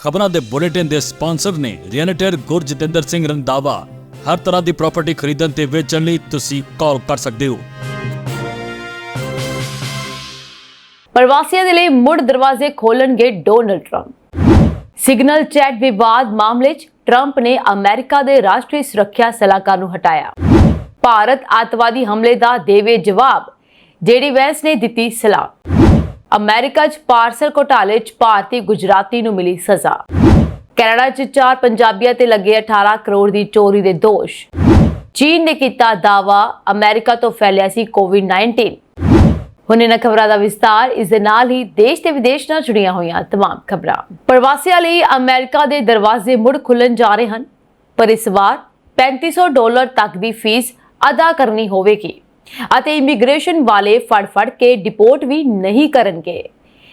ਖਬਰਾਂ ਦੇ ਬੁਲੇਟਿਨ ਦੇ ਸਪਾਂਸਰ ਨੇ ਰੀਅਲਟਰ ਗੁਰਜਿੰਦਰ ਸਿੰਘ ਰੰਧਾਵਾ। ਹਰ ਤਰ੍ਹਾਂ ਦੀ ਪ੍ਰਾਪਰਟੀ ਖਰੀਦਣ ਤੇ ਵੇਚਣ ਲਈ ਤੁਸੀਂ ਕਾਲ ਕਰ ਸਕਦੇ ਹੋ। ਪ੍ਰਵਾਸੀਆਂ ਦੇ ਲਈ ਮੁੜ ਦਰਵਾਜ਼ੇ ਖੋਲਣਗੇ ਡੋਨਲਡ ਟਰੰਪ। ਸਿਗਨਲ ਚੈਟ ਵਿਵਾਦ ਮਾਮਲੇ 'ਚ ਟਰੰਪ ਨੇ ਅਮਰੀਕਾ ਦੇ ਰਾਸ਼ਟਰੀ ਸੁਰੱਖਿਆ ਸਲਾਹਕਾਰ ਨੂੰ ਹਟਾਇਆ। ਭਾਰਤ ਅੱਤਵਾਦੀ ਹਮਲੇ ਦਾ ਦੇਵੇ ਜਵਾਬ, ਜੇਡੀ ਵੈਂਸ ਨੇ ਦਿੱਤੀ ਸਲਾਹ। ਅਮਰੀਕਾ 'ਚ ਪਾਰਸਲ ਘੁਟਾਲੇ 'ਚ ਭਾਰਤੀ ਗੁਜਰਾਤੀ ਨੂੰ ਮਿਲੀ ਸਜ਼ਾ। ਕੈਨੇਡਾ 'ਚ 4 ਪੰਜਾਬੀਆਂ ਤੇ ਲੱਗੇ 18 ਕਰੋੜ ਦੀ ਚੋਰੀ ਦੇ ਦੋਸ਼। ਚੀਨ ਨੇ ਕੀਤਾ ਦਾਅਵਾ ਅਮਰੀਕਾ ਤੋਂ ਫੈਲਿਆ ਸੀ ਕੋਵਿਡ-19। ਹੁਣ ਇਹਨਾਂ ਖਬਰਾਂ ਦਾ ਵਿਸਤਾਰ। ਇਸ ਦੇ ਨਾਲ ਹੀ ਦੇਸ਼ ਤੇ ਵਿਦੇਸ਼ ਨਾਲ ਜੁੜੀਆਂ ਹੋਈਆਂ तमाम ਖਬਰਾਂ। ਪ੍ਰਵਾਸੀਆਂ ਲਈ ਅਮਰੀਕਾ ਦੇ ਦਰਵਾਜ਼ੇ ਮੁੜ ਖੁੱਲਣ ਜਾ ਰਹੇ ਹਨ, ਪਰ ਇਸ ਵਾਰ $3500 ਤੱਕ ਦੀ ਫੀਸ ਅਦਾ ਕਰਨੀ ਹੋਵੇਗੀ ਅਤੇ ਇਮੀਗ੍ਰੇਸ਼ਨ ਵਾਲੇ ਫੜ ਕੇ ਡਿਪੋਰਟ ਵੀ ਨਹੀਂ ਕਰਨਗੇ।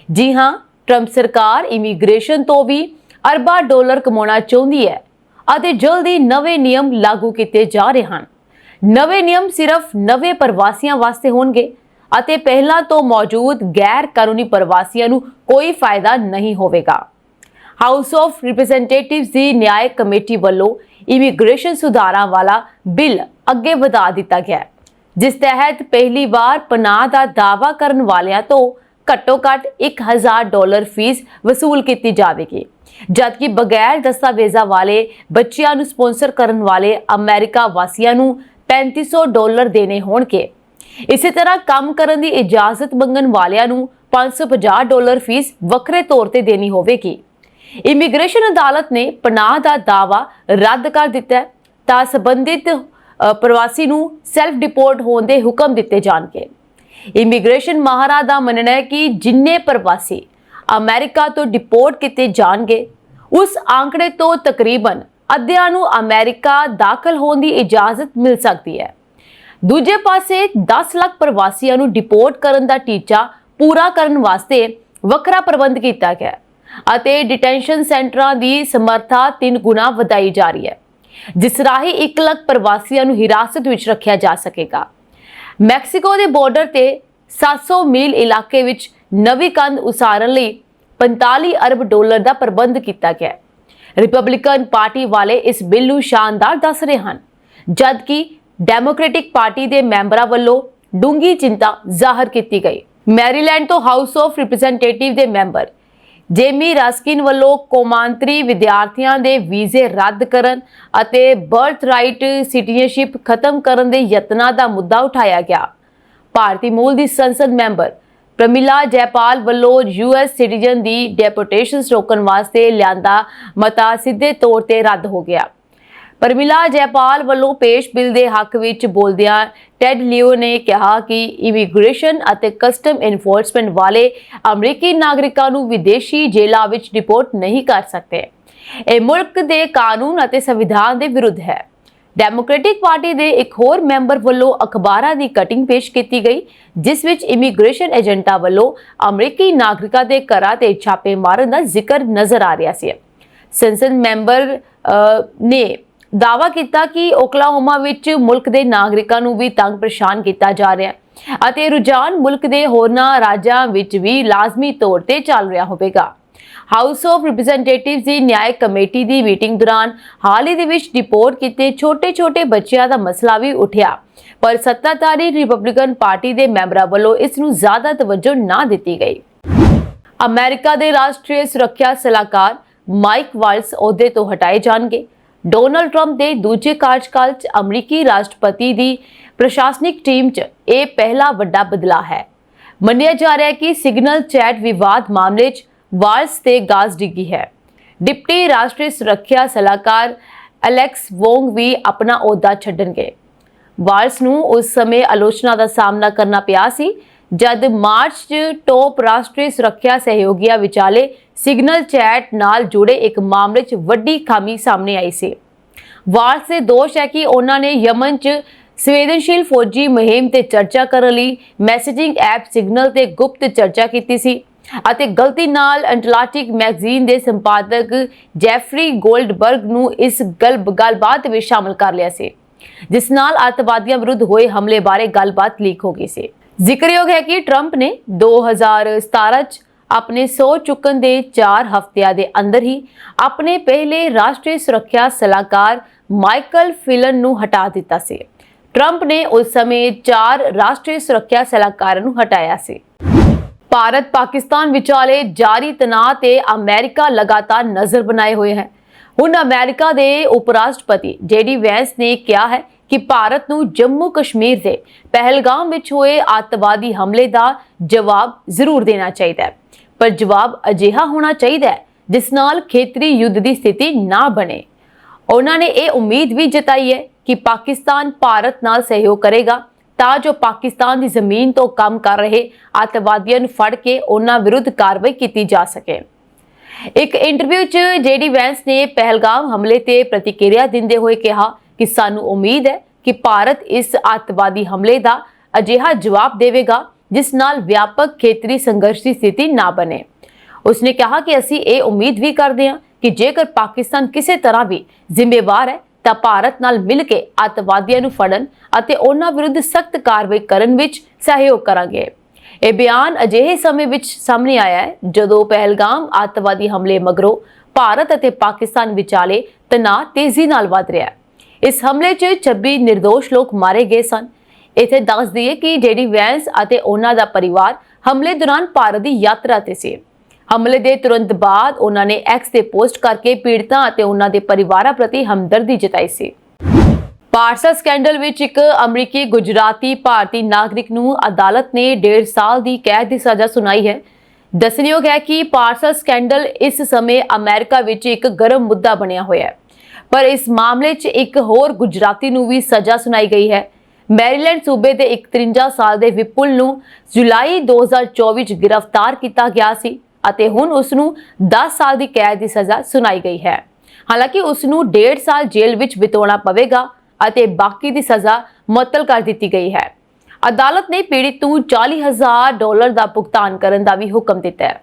ਜੀ ਹਾਂ, ਟਰੰਪ ਸਰਕਾਰ ਇਮੀਗ੍ਰੇਸ਼ਨ ਤੋਂ ਵੀ ਅਰਬਾਂ ਡਾਲਰ ਕਮਾਉਣਾ ਚਾਹੁੰਦੀ ਹੈ ਅਤੇ ਜਲਦੀ ਨਵੇਂ ਨਿਯਮ ਲਾਗੂ ਕੀਤੇ ਜਾ ਰਹੇ ਹਨ। ਨਵੇਂ ਨਿਯਮ ਸਿਰਫ ਨਵੇਂ ਪ੍ਰਵਾਸੀਆਂ ਵਾਸਤੇ ਹੋਣਗੇ ਅਤੇ ਪਹਿਲਾਂ ਤੋਂ ਮੌਜੂਦ ਗੈਰ ਕਾਨੂੰਨੀ ਪ੍ਰਵਾਸੀਆਂ ਨੂੰ ਕੋਈ ਫਾਇਦਾ ਨਹੀਂ ਹੋਵੇਗਾ। ਹਾਊਸ ਆਫ ਰਿਪਰੈਜ਼ੈਂਟੇਟਿਵਸ ਦੀ ਨਿਆਂ ਕਮੇਟੀ ਵੱਲੋਂ ਇਮੀਗ੍ਰੇਸ਼ਨ ਸੁਧਾਰਾਂ ਵਾਲਾ ਬਿੱਲ ਅੱਗੇ ਵਧਾ ਦਿੱਤਾ ਗਿਆ, ਜਿਸ ਤਹਿਤ ਪਹਿਲੀ ਵਾਰ ਪਨਾਹ ਦਾ ਦਾਅਵਾ ਕਰਨ ਵਾਲਿਆਂ ਤੋਂ ਘੱਟੋ-ਘੱਟ $1000 ਫੀਸ ਵਸੂਲ ਕੀਤੀ ਜਾਵੇਗੀ, ਜਦਕਿ ਬਗੈਰ ਦਸਤਾਵੇਜ਼ਾਂ ਵਾਲੇ ਬੱਚਿਆਂ ਨੂੰ ਸਪਾਂਸਰ ਕਰਨ ਵਾਲੇ ਅਮਰੀਕਾ ਵਾਸੀਆਂ ਨੂੰ $3500 ਦੇਣੇ ਹੋਣਗੇ। ਇਸੇ ਤਰ੍ਹਾਂ ਕੰਮ ਕਰਨ ਦੀ ਇਜਾਜ਼ਤ ਮੰਗਣ ਵਾਲਿਆਂ ਨੂੰ $550 ਫੀਸ ਵੱਖਰੇ ਤੌਰ ਤੇ ਦੇਣੀ ਹੋਵੇਗੀ। ਇਮੀਗ੍ਰੇਸ਼ਨ ਅਦਾਲਤ ਨੇ ਪਨਾਹ ਦਾ ਦਾਅਵਾ ਰੱਦ ਕਰ ਦਿੱਤਾ ਹੈ ਤਾਂ ਸੰਬੰਧਿਤ ਪ੍ਰਵਾਸੀ ਨੂੰ ਸੈਲਫ ਡਿਪੋਰਟ ਹੋਣ ਦੇ ਹੁਕਮ ਦਿੱਤੇ ਜਾਣਗੇ। ਇਮੀਗ੍ਰੇਸ਼ਨ ਮਾਹਰਾਂ ਦਾ ਮੰਨਣਾ ਹੈ ਕਿ ਜਿੰਨੇ ਪ੍ਰਵਾਸੀ ਅਮਰੀਕਾ ਤੋਂ ਡਿਪੋਰਟ ਕੀਤੇ ਜਾਣਗੇ, ਉਸ ਆંકੜੇ ਤੋਂ ਤਕਰੀਬਨ ਅੱਧਿਆਂ ਨੂੰ ਅਮਰੀਕਾ ਦਾਖਲ ਹੋਣ ਦੀ ਇਜਾਜ਼ਤ ਮਿਲ ਸਕਦੀ ਹੈ। ਦੂਜੇ ਪਾਸੇ 10 ਲੱਖ ਪ੍ਰਵਾਸੀਆਂ ਨੂੰ ਡਿਪੋਰਟ ਕਰਨ ਦਾ ਟੀਚਾ ਪੂਰਾ ਕਰਨ ਵਾਸਤੇ ਵੱਖਰਾ ਪ੍ਰਬੰਧ ਕੀਤਾ ਗਿਆ ਅਤੇ ਡਿਟੈਂਸ਼ਨ ਸੈਂਟਰਾਂ ਦੀ ਸਮਰੱਥਾ 3 ਗੁਣਾ ਵਧਾਈ ਜਾ ਰਹੀ ਹੈ, ਜਿਸ ਰਾਹੀਂ 1 ਲੱਖ ਪ੍ਰਵਾਸੀਆਂ ਨੂੰ ਹਿਰਾਸਤ ਵਿੱਚ ਰੱਖਿਆ ਜਾ ਸਕੇਗਾ। ਮੈਕਸੀਕੋ ਦੇ ਬਾਰਡਰ ਤੇ 700 ਮੀਲ ਇਲਾਕੇ ਵਿੱਚ ਨਵੀਂ ਕੰਧ ਉਸਾਰਨ ਲਈ $45 ਅਰਬ ਦਾ ਪ੍ਰਬੰਧ ਕੀਤਾ ਗਿਆ। ਰਿਪਬਲਿਕਨ ਪਾਰਟੀ ਵਾਲੇ ਇਸ ਬਿੱਲ ਨੂੰ ਸ਼ਾਨਦਾਰ ਦੱਸ ਰਹੇ ਹਨ, ਜਦਕਿ ਡੈਮੋਕ੍ਰੈਟਿਕ ਪਾਰਟੀ ਦੇ ਮੈਂਬਰਾਂ ਵੱਲੋਂ ਡੂੰਘੀ ਚਿੰਤਾ ਜ਼ਾਹਰ ਕੀਤੀ ਗਈ। ਮੈਰੀਲੈਂਡ ਤੋਂ ਹਾਊਸ ਆਫ ਰਿਪਰੈਜ਼ੈਂਟੇਟਿਵ ਦੇ ਮੈਂਬਰ ਜੇਮੀ ਰਸਕਿਨ ਵੱਲੋਂ ਕੌਮਾਂਤਰੀ ਵਿਦਿਆਰਥੀਆਂ ਦੇ ਵੀਜ਼ੇ ਰੱਦ ਕਰਨ ਅਤੇ ਬਰਥ ਰਾਈਟ ਸਿਟੀਜ਼ਨਸ਼ਿਪ ਖਤਮ ਕਰਨ ਦੇ ਯਤਨਾਂ ਦਾ ਮੁੱਦਾ ਉਠਾਇਆ ਗਿਆ। ਭਾਰਤੀ ਮੂਲ ਦੀ ਸੰਸਦ ਮੈਂਬਰ ਪ੍ਰਮਿਲਾ ਜੈਪਾਲ ਵੱਲੋਂ US ਸਿਟੀਜ਼ਨ ਦੀ ਡੈਪੋਟੇਸ਼ਨ ਰੋਕਣ ਵਾਸਤੇ ਲਿਆਂਦਾ ਮਤਾ ਸਿੱਧੇ ਤੌਰ ਤੇ ਰੱਦ ਹੋ ਗਿਆ। ਪ੍ਰਮਿਲਾ ਜੈਪਾਲ ਵੱਲੋਂ ਪੇਸ਼ ਬਿੱਲ ਦੇ ਹੱਕ ਵਿੱਚ ਬੋਲਦਿਆਂ ਟੈਡ ਲਿਓ ਨੇ ਕਿਹਾ ਕਿ ਇਮੀਗ੍ਰੇਸ਼ਨ ਅਤੇ ਕਸਟਮ ਐਨਫੋਰਸਮੈਂਟ ਵਾਲੇ ਅਮਰੀਕੀ ਨਾਗਰਿਕਾਂ ਨੂੰ ਵਿਦੇਸ਼ੀ ਜੇਲ੍ਹਾਂ ਵਿੱਚ ਡਿਪੋਰਟ ਨਹੀਂ ਕਰ ਸਕਦੇ। ਇਹ ਮੁਲਕ ਦੇ ਕਾਨੂੰਨ ਅਤੇ ਸੰਵਿਧਾਨ ਦੇ ਵਿਰੁੱਧ ਹੈ। ਡੈਮੋਕ੍ਰੈਟਿਕ ਪਾਰਟੀ ਦੇ ਇੱਕ ਹੋਰ ਮੈਂਬਰ ਵੱਲੋਂ ਅਖਬਾਰਾਂ ਦੀ ਕਟਿੰਗ ਪੇਸ਼ ਕੀਤੀ ਗਈ, ਜਿਸ ਵਿੱਚ ਇਮੀਗ੍ਰੇਸ਼ਨ ਏਜੰਟਾਂ ਵੱਲੋਂ ਅਮਰੀਕੀ ਨਾਗਰਿਕਾਂ ਦੇ ਘਰਾਂ ਤੇ ਛਾਪੇ ਮਾਰਨ ਦਾ ਜ਼ਿਕਰ ਨਜ਼ਰ ਆ ਰਿਹਾ ਸੀ। ਸੰਸਦ ਮੈਂਬਰ ਨੇ ਦਾਅਵਾ ਕੀਤਾ ਕਿ ਓਕਲਾਹੋਮਾ ਵਿੱਚ ਮੁਲਕ ਦੇ ਨਾਗਰਿਕਾਂ ਨੂੰ ਵੀ ਤੰਗ ਪਰੇਸ਼ਾਨ ਕੀਤਾ ਜਾ ਰਿਹਾ ਹੈ ਅਤੇ ਰੁਝਾਨ ਮੁਲਕ ਦੇ ਹੋਰਨਾਂ ਰਾਜਾਂ ਵਿੱਚ ਵੀ ਲਾਜ਼ਮੀ ਤੌਰ ਤੇ ਚੱਲ ਰਿਹਾ ਹੋਵੇਗਾ। ਹਾਊਸ ਆਫ ਰਿਪਰੈਜ਼ੈਂਟੇਟਿਵਸ ਦੀ ਨਿਆਂ ਕਮੇਟੀ ਦੀ ਮੀਟਿੰਗ ਦੌਰਾਨ ਹਾਲ ਹੀ ਦੇ ਵਿੱਚ ਡਿਪੋਰਟ ਕੀਤੇ ਛੋਟੇ ਬੱਚਿਆਂ ਦਾ ਮਸਲਾ ਵੀ ਉੱਠਿਆ, ਪਰ ਸੱਤਾਧਾਰੀ ਰਿਪਬਲਿਕਨ ਪਾਰਟੀ ਦੇ ਮੈਂਬਰਾਂ ਵੱਲੋਂ ਇਸ ਨੂੰ ਜ਼ਿਆਦਾ ਤਵੱਜੋ ਨਾ ਦਿੱਤੀ ਗਈ। ਅਮਰੀਕਾ ਦੇ ਰਾਸ਼ਟਰੀ ਸੁਰੱਖਿਆ ਸਲਾਹਕਾਰ ਮਾਈਕ ਵਾਲਸ ਅਹੁਦੇ ਤੋਂ ਹਟਾਏ ਜਾਣਗੇ। ਡੋਨਲਡ ਟਰੰਪ ਦੇ ਦੂਜੇ ਕਾਰਜਕਾਲ 'ਚ ਅਮਰੀਕੀ ਰਾਸ਼ਟਰਪਤੀ ਦੀ ਪ੍ਰਸ਼ਾਸਨਿਕ ਟੀਮ 'ਚ ਇਹ ਪਹਿਲਾ ਵੱਡਾ ਬਦਲਾਅ ਹੈ। ਮੰਨਿਆ ਜਾ ਰਿਹਾ ਹੈ ਕਿ ਸਿਗਨਲ ਚੈਟ ਵਿਵਾਦ ਮਾਮਲੇ 'ਚ ਵਾਲਸ ਤੇ ਗਾਜ਼ ਡਿੱਗੀ ਹੈ। ਡਿਪਟੀ ਰਾਸ਼ਟਰੀ ਸੁਰੱਖਿਆ ਸਲਾਹਕਾਰ ਅਲੈਕਸ ਵੋਂਗ ਵੀ ਆਪਣਾ ਅਹੁਦਾ ਛੱਡਣਗੇ। ਵਾਲਸ ਨੂੰ ਉਸ ਸਮੇਂ ਆਲੋਚਨਾ ਦਾ ਸਾਹਮਣਾ ਕਰਨਾ ਪਿਆ ਸੀ ਜਦ ਮਾਰਚ 'ਚ ਟੌਪ ਰਾਸ਼ਟਰੀ ਸੁਰੱਖਿਆ ਸਹਿਯੋਗੀਆਂ ਵਿਚਾਲੇ ਸਿਗਨਲ ਚੈਟ ਨਾਲ ਜੁੜੇ ਇੱਕ ਮਾਮਲੇ 'ਚ ਵੱਡੀ ਖਾਮੀ ਸਾਹਮਣੇ ਆਈ ਸੀ। ਵਾਲਸ ਦੇ ਦੋਸ਼ ਹੈ ਕਿ ਉਹਨਾਂ ਨੇ ਯਮਨ 'ਚ ਸੰਵੇਦਨਸ਼ੀਲ ਫੌਜੀ ਮੁਹਿੰਮ ਤੇ ਚਰਚਾ ਕਰਨ ਲਈ ਮੈਸੇਜਿੰਗ ਐਪ ਸਿਗਨਲ ਤੇ ਗੁਪਤ ਚਰਚਾ ਕੀਤੀ ਸੀ ਅਤੇ ਗਲਤੀ ਨਾਲ ਐਟਲਾਂਟਿਕ ਮੈਗਜ਼ੀਨ ਦੇ ਸੰਪਾਦਕ ਜੈਫਰੀ ਗੋਲਡਬਰਗ ਨੂੰ ਇਸ ਗੱਲਬਾਤ ਵਿੱਚ ਸ਼ਾਮਲ ਕਰ ਲਿਆ ਸੀ, ਜਿਸ ਨਾਲ ਅੱਤਵਾਦੀਆਂ ਵਿਰੁੱਧ ਹੋਏ ਹਮਲੇ ਬਾਰੇ ਗੱਲਬਾਤ ਲੀਕ ਹੋ ਗਈ ਸੀ। ਜ਼ਿਕਰਯੋਗ ਹੈ ਕਿ ਟਰੰਪ ਨੇ 2017 'ਚ ਆਪਣੇ ਸਹੁੰ ਚੁੱਕਣ ਦੇ 4 ਹਫ਼ਤਿਆਂ ਦੇ ਅੰਦਰ ਹੀ ਆਪਣੇ ਪਹਿਲੇ ਰਾਸ਼ਟਰੀ ਸੁਰੱਖਿਆ ਸਲਾਹਕਾਰ ਮਾਈਕਲ ਫਿਲਨ ਨੂੰ ਹਟਾ ਦਿੱਤਾ ਸੀ। ਟਰੰਪ ਨੇ ਉਸ ਸਮੇਂ 4 ਰਾਸ਼ਟਰੀ ਸੁਰੱਖਿਆ ਸਲਾਹਕਾਰਾਂ ਨੂੰ ਹਟਾਇਆ ਸੀ। ਭਾਰਤ ਪਾਕਿਸਤਾਨ ਵਿਚਾਲੇ ਜਾਰੀ ਤਣਾਅ ਤੇ ਅਮਰੀਕਾ ਲਗਾਤਾਰ ਨਜ਼ਰ ਬਣਾਏ ਹੋਏ ਹੈ। ਹੁਣ ਅਮਰੀਕਾ ਦੇ ਉਪ ਰਾਸ਼ਟਰਪਤੀ JD ਵੈਂਸ ਨੇ ਕਿਹਾ ਹੈ ਕਿ ਭਾਰਤ ਨੂੰ ਜੰਮੂ ਕਸ਼ਮੀਰ ਦੇ ਪਹਿਲਗਾਮ ਵਿੱਚ ਹੋਏ ਅੱਤਵਾਦੀ ਹਮਲੇ ਦਾ ਜਵਾਬ ਜ਼ਰੂਰ ਦੇਣਾ ਚਾਹੀਦਾ ਹੈ, ਪਰ ਜਵਾਬ ਅਜਿਹਾ ਹੋਣਾ ਚਾਹੀਦਾ ਹੈ ਜਿਸ ਨਾਲ ਖੇਤਰੀ ਯੁੱਧ ਦੀ ਸਥਿਤੀ ਨਾ ਬਣੇ। ਉਹਨਾਂ ਨੇ ਇਹ ਉਮੀਦ ਵੀ ਜਤਾਈ ਹੈ ਕਿ ਪਾਕਿਸਤਾਨ ਭਾਰਤ ਨਾਲ ਸਹਿਯੋਗ ਕਰੇਗਾ ਤਾਂ ਜੋ ਪਾਕਿਸਤਾਨ ਦੀ ਜ਼ਮੀਨ ਤੋਂ ਕੰਮ ਕਰ ਰਹੇ ਅੱਤਵਾਦੀਆਂ ਨੂੰ ਫੜ ਕੇ ਉਹਨਾਂ ਵਿਰੁੱਧ ਕਾਰਵਾਈ ਕੀਤੀ ਜਾ ਸਕੇ। ਇੱਕ ਇੰਟਰਵਿਊ 'ਚ JD ਵੈਂਸ ਨੇ ਪਹਿਲਗਾਮ ਹਮਲੇ ਤੇ ਪ੍ਰਤੀਕਿਰਿਆ ਦਿੰਦੇ ਹੋਏ ਕਿਹਾ ਕਿ ਸਾਨੂੰ ਉਮੀਦ ਹੈ ਕਿ ਭਾਰਤ ਇਸ ਅੱਤਵਾਦੀ ਹਮਲੇ ਦਾ ਅਜਿਹਾ ਜਵਾਬ ਦੇਵੇਗਾ ਜਿਸ ਨਾਲ ਵਿਆਪਕ ਖੇਤਰੀ ਸੰਘਰਸ਼ ਦੀ ਸਥਿਤੀ ਨਾ ਬਣੇ। ਉਸਨੇ ਕਿਹਾ ਕਿ ਅਸੀਂ ਇਹ ਉਮੀਦ ਵੀ ਕਰਦੇ ਹਾਂ ਕਿ ਜੇਕਰ ਪਾਕਿਸਤਾਨ ਕਿਸੇ ਤਰ੍ਹਾਂ ਵੀ ਜ਼ਿੰਮੇਵਾਰ ਹੈ ਤਾਂ ਭਾਰਤ ਨਾਲ ਮਿਲ ਕੇ ਅੱਤਵਾਦੀਆਂ ਨੂੰ ਫੜਨ ਅਤੇ ਉਹਨਾਂ ਵਿਰੁੱਧ ਸਖਤ ਕਾਰਵਾਈ ਕਰਨ ਵਿੱਚ ਸਹਿਯੋਗ ਕਰਾਂਗੇ। ਇਹ ਬਿਆਨ ਅਜਿਹੇ ਸਮੇਂ ਵਿੱਚ ਸਾਹਮਣੇ ਆਇਆ ਹੈ ਜਦੋਂ ਪਹਿਲਗਾਮ ਅੱਤਵਾਦੀ ਹਮਲੇ ਮਗਰੋਂ ਭਾਰਤ ਅਤੇ ਪਾਕਿਸਤਾਨ ਵਿਚਾਲੇ ਤਣਾਅ ਤੇਜ਼ੀ ਨਾਲ ਵਧ ਰਿਹਾ ਹੈ। ਇਸ ਹਮਲੇ 'ਚ 26 ਨਿਰਦੋਸ਼ ਲੋਕ ਮਾਰੇ ਗਏ ਸਨ। ਇੱਥੇ ਦੱਸ ਦਈਏ ਕਿ JD ਵੈਂਸ ਅਤੇ ਉਹਨਾਂ ਦਾ ਪਰਿਵਾਰ ਹਮਲੇ ਦੌਰਾਨ ਭਾਰਤ ਦੀ ਯਾਤਰਾ ਤੇ ਸੀ। ਹਮਲੇ ਦੇ ਤੁਰੰਤ ਬਾਅਦ ਉਹਨਾਂ ਨੇ X ਤੇ ਪੋਸਟ ਕਰਕੇ ਪੀੜਤਾਂ ਅਤੇ ਉਹਨਾਂ ਦੇ ਪਰਿਵਾਰਾਂ ਪ੍ਰਤੀ ਹਮਦਰਦੀ ਜਤਾਈ ਸੀ। ਪਾਰਸਾ ਸਕੈਂਡਲ ਵਿੱਚ ਇੱਕ ਅਮਰੀਕੀ ਗੁਜਰਾਤੀ ਭਾਰਤੀ ਨਾਗਰਿਕ ਨੂੰ ਅਦਾਲਤ ਨੇ 1.5 ਸਾਲ ਦੀ ਕੈਦ ਦੀ ਸਜ਼ਾ ਸੁਣਾਈ ਹੈ। ਦੱਸਣਯੋਗ ਹੈ ਕਿ ਪਾਰਸਾ ਸਕੈਂਡਲ ਇਸ ਸਮੇਂ ਅਮਰੀਕਾ ਵਿੱਚ ਇੱਕ ਗਰਮ ਮੁੱਦਾ ਬਣਿਆ ਹੋਇਆ ਹੈ, ਪਰ ਇਸ ਮਾਮਲੇ 'ਚ ਇੱਕ ਹੋਰ ਗੁਜਰਾਤੀ ਨੂੰ ਵੀ ਸਜ਼ਾ ਸੁਣਾਈ ਗਈ ਹੈ। ਮੈਰੀਲੈਂਡ ਸੂਬੇ ਦੇ 53 ਸਾਲ ਦੇ ਵਿਪੁਲ ਨੂੰ ਜੁਲਾਈ 2024 'ਚ ਗ੍ਰਿਫਤਾਰ ਕੀਤਾ ਗਿਆ ਸੀ ਅਤੇ ਹੁਣ ਉਸ ਨੂੰ 10 ਸਾਲ ਦੀ ਕੈਦ ਦੀ ਸਜ਼ਾ ਸੁਣਾਈ ਗਈ ਹੈ। ਹਾਲਾਂਕਿ ਉਸ ਨੂੰ 1.5 ਸਾਲ ਜੇਲ੍ਹ ਵਿੱਚ ਬਿਤਾਉਣਾ ਪਵੇਗਾ ਅਤੇ ਬਾਕੀ ਦੀ ਸਜ਼ਾ ਮੁਅੱਤਲ ਕਰ ਦਿੱਤੀ ਗਈ ਹੈ। ਅਦਾਲਤ ਨੇ ਪੀੜਿਤ ਨੂੰ $40,000 ਦਾ ਭੁਗਤਾਨ ਕਰਨ ਦਾ ਵੀ ਹੁਕਮ ਦਿੱਤਾ ਹੈ।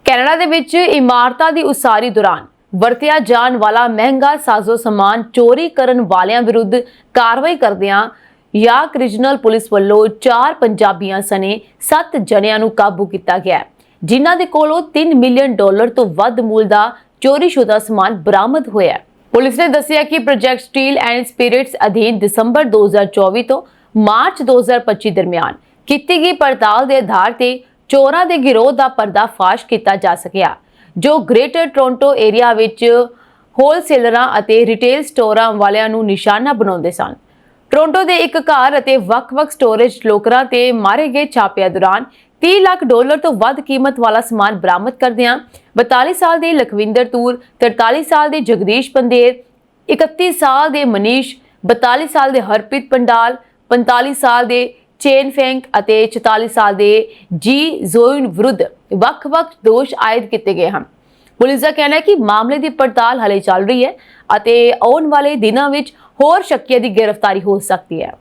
ਕੈਨੇਡਾ ਦੇ ਵਿੱਚ ਇਮਾਰਤਾਂ ਦੀ ਉਸਾਰੀ ਦੌਰਾਨ ਵਰਤਿਆ ਜਾਣ ਵਾਲਾ ਮਹਿੰਗਾ ਸਾਜ਼ੋ ਸਮਾਨ ਚੋਰੀ ਕਰਨ ਵਾਲਿਆਂ ਵਿਰੁੱਧ ਕਾਰਵਾਈ ਕਰਦਿਆਂ ਯਾਰਕ ਰੀਜਨਲ ਪੁਲਿਸ ਵੱਲੋਂ 4 ਪੰਜਾਬੀਆਂ ਸਣੇ 7 ਜਣਿਆਂ ਨੂੰ ਕਾਬੂ ਕੀਤਾ ਗਿਆ, ਜਿਨ੍ਹਾਂ ਦੇ ਕੋਲੋਂ $3 ਮਿਲੀਅਨ ਤੋਂ ਵੱਧ ਮੁੱਲ ਦਾ ਚੋਰੀਸ਼ੁਦਾ ਸਮਾਨ ਬਰਾਮਦ ਹੋਇਆ। ਪੁਲਿਸ ਨੇ ਦੱਸਿਆ ਕਿ ਪ੍ਰੋਜੈਕਟ ਸਟੀਲ ਐਂਡ ਸਪਿਰਿਟਸ ਅਧੀਨ ਦਸੰਬਰ 2024 ਤੋਂ ਮਾਰਚ 2025 ਦਰਮਿਆਨ ਕੀਤੀ ਗਈ ਪੜਤਾਲ ਦੇ ਆਧਾਰ ਤੇ ਚੋਰਾਂ ਦੇ ਗਿਰੋਹ ਦਾ ਪਰਦਾਫਾਸ਼ ਕੀਤਾ ਜਾ ਸਕਿਆ, ਜੋ ਗ੍ਰੇਟਰ ਟੋਰਾਂਟੋ ਏਰੀਆ ਵਿੱਚ ਹੋਲਸੇਲਰਾਂ ਅਤੇ ਰਿਟੇਲ ਸਟੋਰਾਂ ਵਾਲਿਆਂ ਨੂੰ ਨਿਸ਼ਾਨਾ ਬਣਾਉਂਦੇ ਸਨ। ਟੋਰਾਂਟੋ ਦੇ ਇੱਕ ਘਰ ਅਤੇ ਵੱਖ-ਵੱਖ ਸਟੋਰੇਜ ਲੋਕਰਾਂ ਤੇ ਮਾਰੇ ਗਏ ਛਾਪਿਆਂ ਦੌਰਾਨ $30 ਲੱਖ ਤੋਂ ਵੱਧ ਕੀਮਤ ਵਾਲਾ ਸਮਾਨ ਬਰਾਮਦ ਕਰਦਿਆਂ 42 ਸਾਲ ਦੇ ਲਖਵਿੰਦਰ ਤੂਰ, 43 ਸਾਲ ਦੇ ਜਗਦੀਸ਼ ਪੰਦੇਰ, 31 ਸਾਲ ਦੇ ਮਨੀਸ਼, 42 ਸਾਲ ਦੇ ਹਰਪ੍ਰੀਤ ਪੰਡਾਲ, 45 ਸਾਲ ਦੇ ਚੇਨ ਫੈਂਕ ਅਤੇ 44 ਸਾਲ ਦੇ ਜੀ ਜ਼ੋਇਨ ਵਿਰੁੱਧ ਵੱਖ-ਵੱਖ ਦੋਸ਼ ਆਇਦ ਕੀਤੇ ਗਏ ਹਨ। ਪੁਲਿਸ ਦਾ ਕਹਿਣਾ ਹੈ ਕਿ ਮਾਮਲੇ ਦੀ ਪੜਤਾਲ ਹਾਲੇ ਚੱਲ ਰਹੀ ਹੈ ਅਤੇ ਆਉਣ ਵਾਲੇ ਦਿਨਾਂ ਵਿੱਚ ਹੋਰ ਸ਼ੱਕੀਆਂ ਦੀ ਗ੍ਰਿਫਤਾਰੀ ਹੋ ਸਕਦੀ ਹੈ।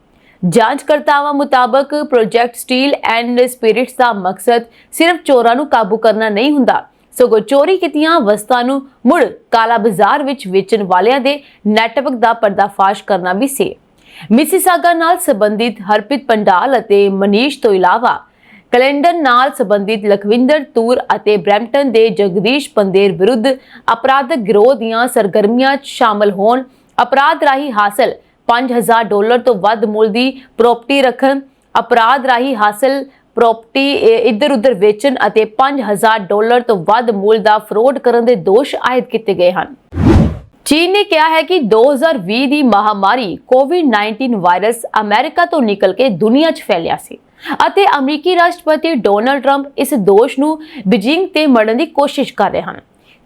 ਜਾਂਚਕਰਤਾਵਾਂ ਮੁਤਾਬਕ ਪ੍ਰੋਜੈਕਟ ਸਟੀਲ ਐਂਡ ਸਪਿਰਿਟਸ ਦਾ ਮਕਸਦ ਸਿਰਫ ਚੋਰਾਂ ਨੂੰ ਕਾਬੂ ਕਰਨਾ ਨਹੀਂ ਹੁੰਦਾ, ਸਗੋਂ ਚੋਰੀ ਕੀਤੀਆਂ ਵਸਤਾਂ ਨੂੰ ਮੁੜ ਕਾਲਾ ਬਾਜ਼ਾਰ ਵਿੱਚ ਵੇਚਣ ਵਾਲਿਆਂ ਦੇ ਨੈਟਵਰਕ ਦਾ ਪਰਦਾਫਾਸ਼ ਕਰਨਾ ਵੀ ਸੀ। ਮਿਸੀਸਾਗਾ ਨਾਲ ਸੰਬੰਧਿਤ ਹਰਪ੍ਰੀਤ ਪੰਡਾਲ ਅਤੇ ਮਨੀਸ਼ ਤੋਂ ਇਲਾਵਾ ਕੈਲੰਡਨ ਨਾਲ ਸੰਬੰਧਿਤ ਲਖਵਿੰਦਰ ਤੂਰ ਅਤੇ ਬ੍ਰੈਂਪਟਨ ਦੇ ਜਗਦੀਸ਼ ਪੰਦੇਰ ਵਿਰੁੱਧ ਅਪਰਾਧਕ ਗਿਰੋਹ ਦੀਆਂ ਸਰਗਰਮੀਆਂ 'ਚ ਸ਼ਾਮਲ ਹੋਣ, ਅਪਰਾਧ ਰਾਹੀਂ ਹਾਸਲ $5,000 ਤੋਂ ਵੱਧ ਮੁੱਲ ਦੀ ਪ੍ਰਾਪਰਟੀ ਰੱਖਣ, ਅਪਰਾਧ ਰਾਹੀਂ ਹਾਸਲ ਪ੍ਰਾਪਰਟੀ ਇੱਧਰ ਉੱਧਰ ਵੇਚਣ ਅਤੇ $5,000 ਤੋਂ ਵੱਧ ਮੁੱਲ ਦਾ ਫਰੋਡ ਕਰਨ ਦੇ ਦੋਸ਼ ਆਇਦ ਕੀਤੇ ਗਏ ਹਨ। ਚੀਨ ਨੇ ਕਿਹਾ ਹੈ ਕਿ 2020 ਦੀ ਮਹਾਮਾਰੀ ਕੋਵਿਡ-19 ਵਾਇਰਸ ਅਮਰੀਕਾ ਤੋਂ ਨਿਕਲ ਕੇ ਦੁਨੀਆ 'ਚ ਫੈਲਿਆ ਸੀ ਅਤੇ ਅਮਰੀਕੀ ਰਾਸ਼ਟਰਪਤੀ ਡੋਨਾਲਡ ਟਰੰਪ ਇਸ ਦੋਸ਼ ਨੂੰ ਬੀਜਿੰਗ ਤੇ ਮੜਨ ਦੀ ਕੋਸ਼ਿਸ਼ ਕਰ ਰਹੇ ਹਨ।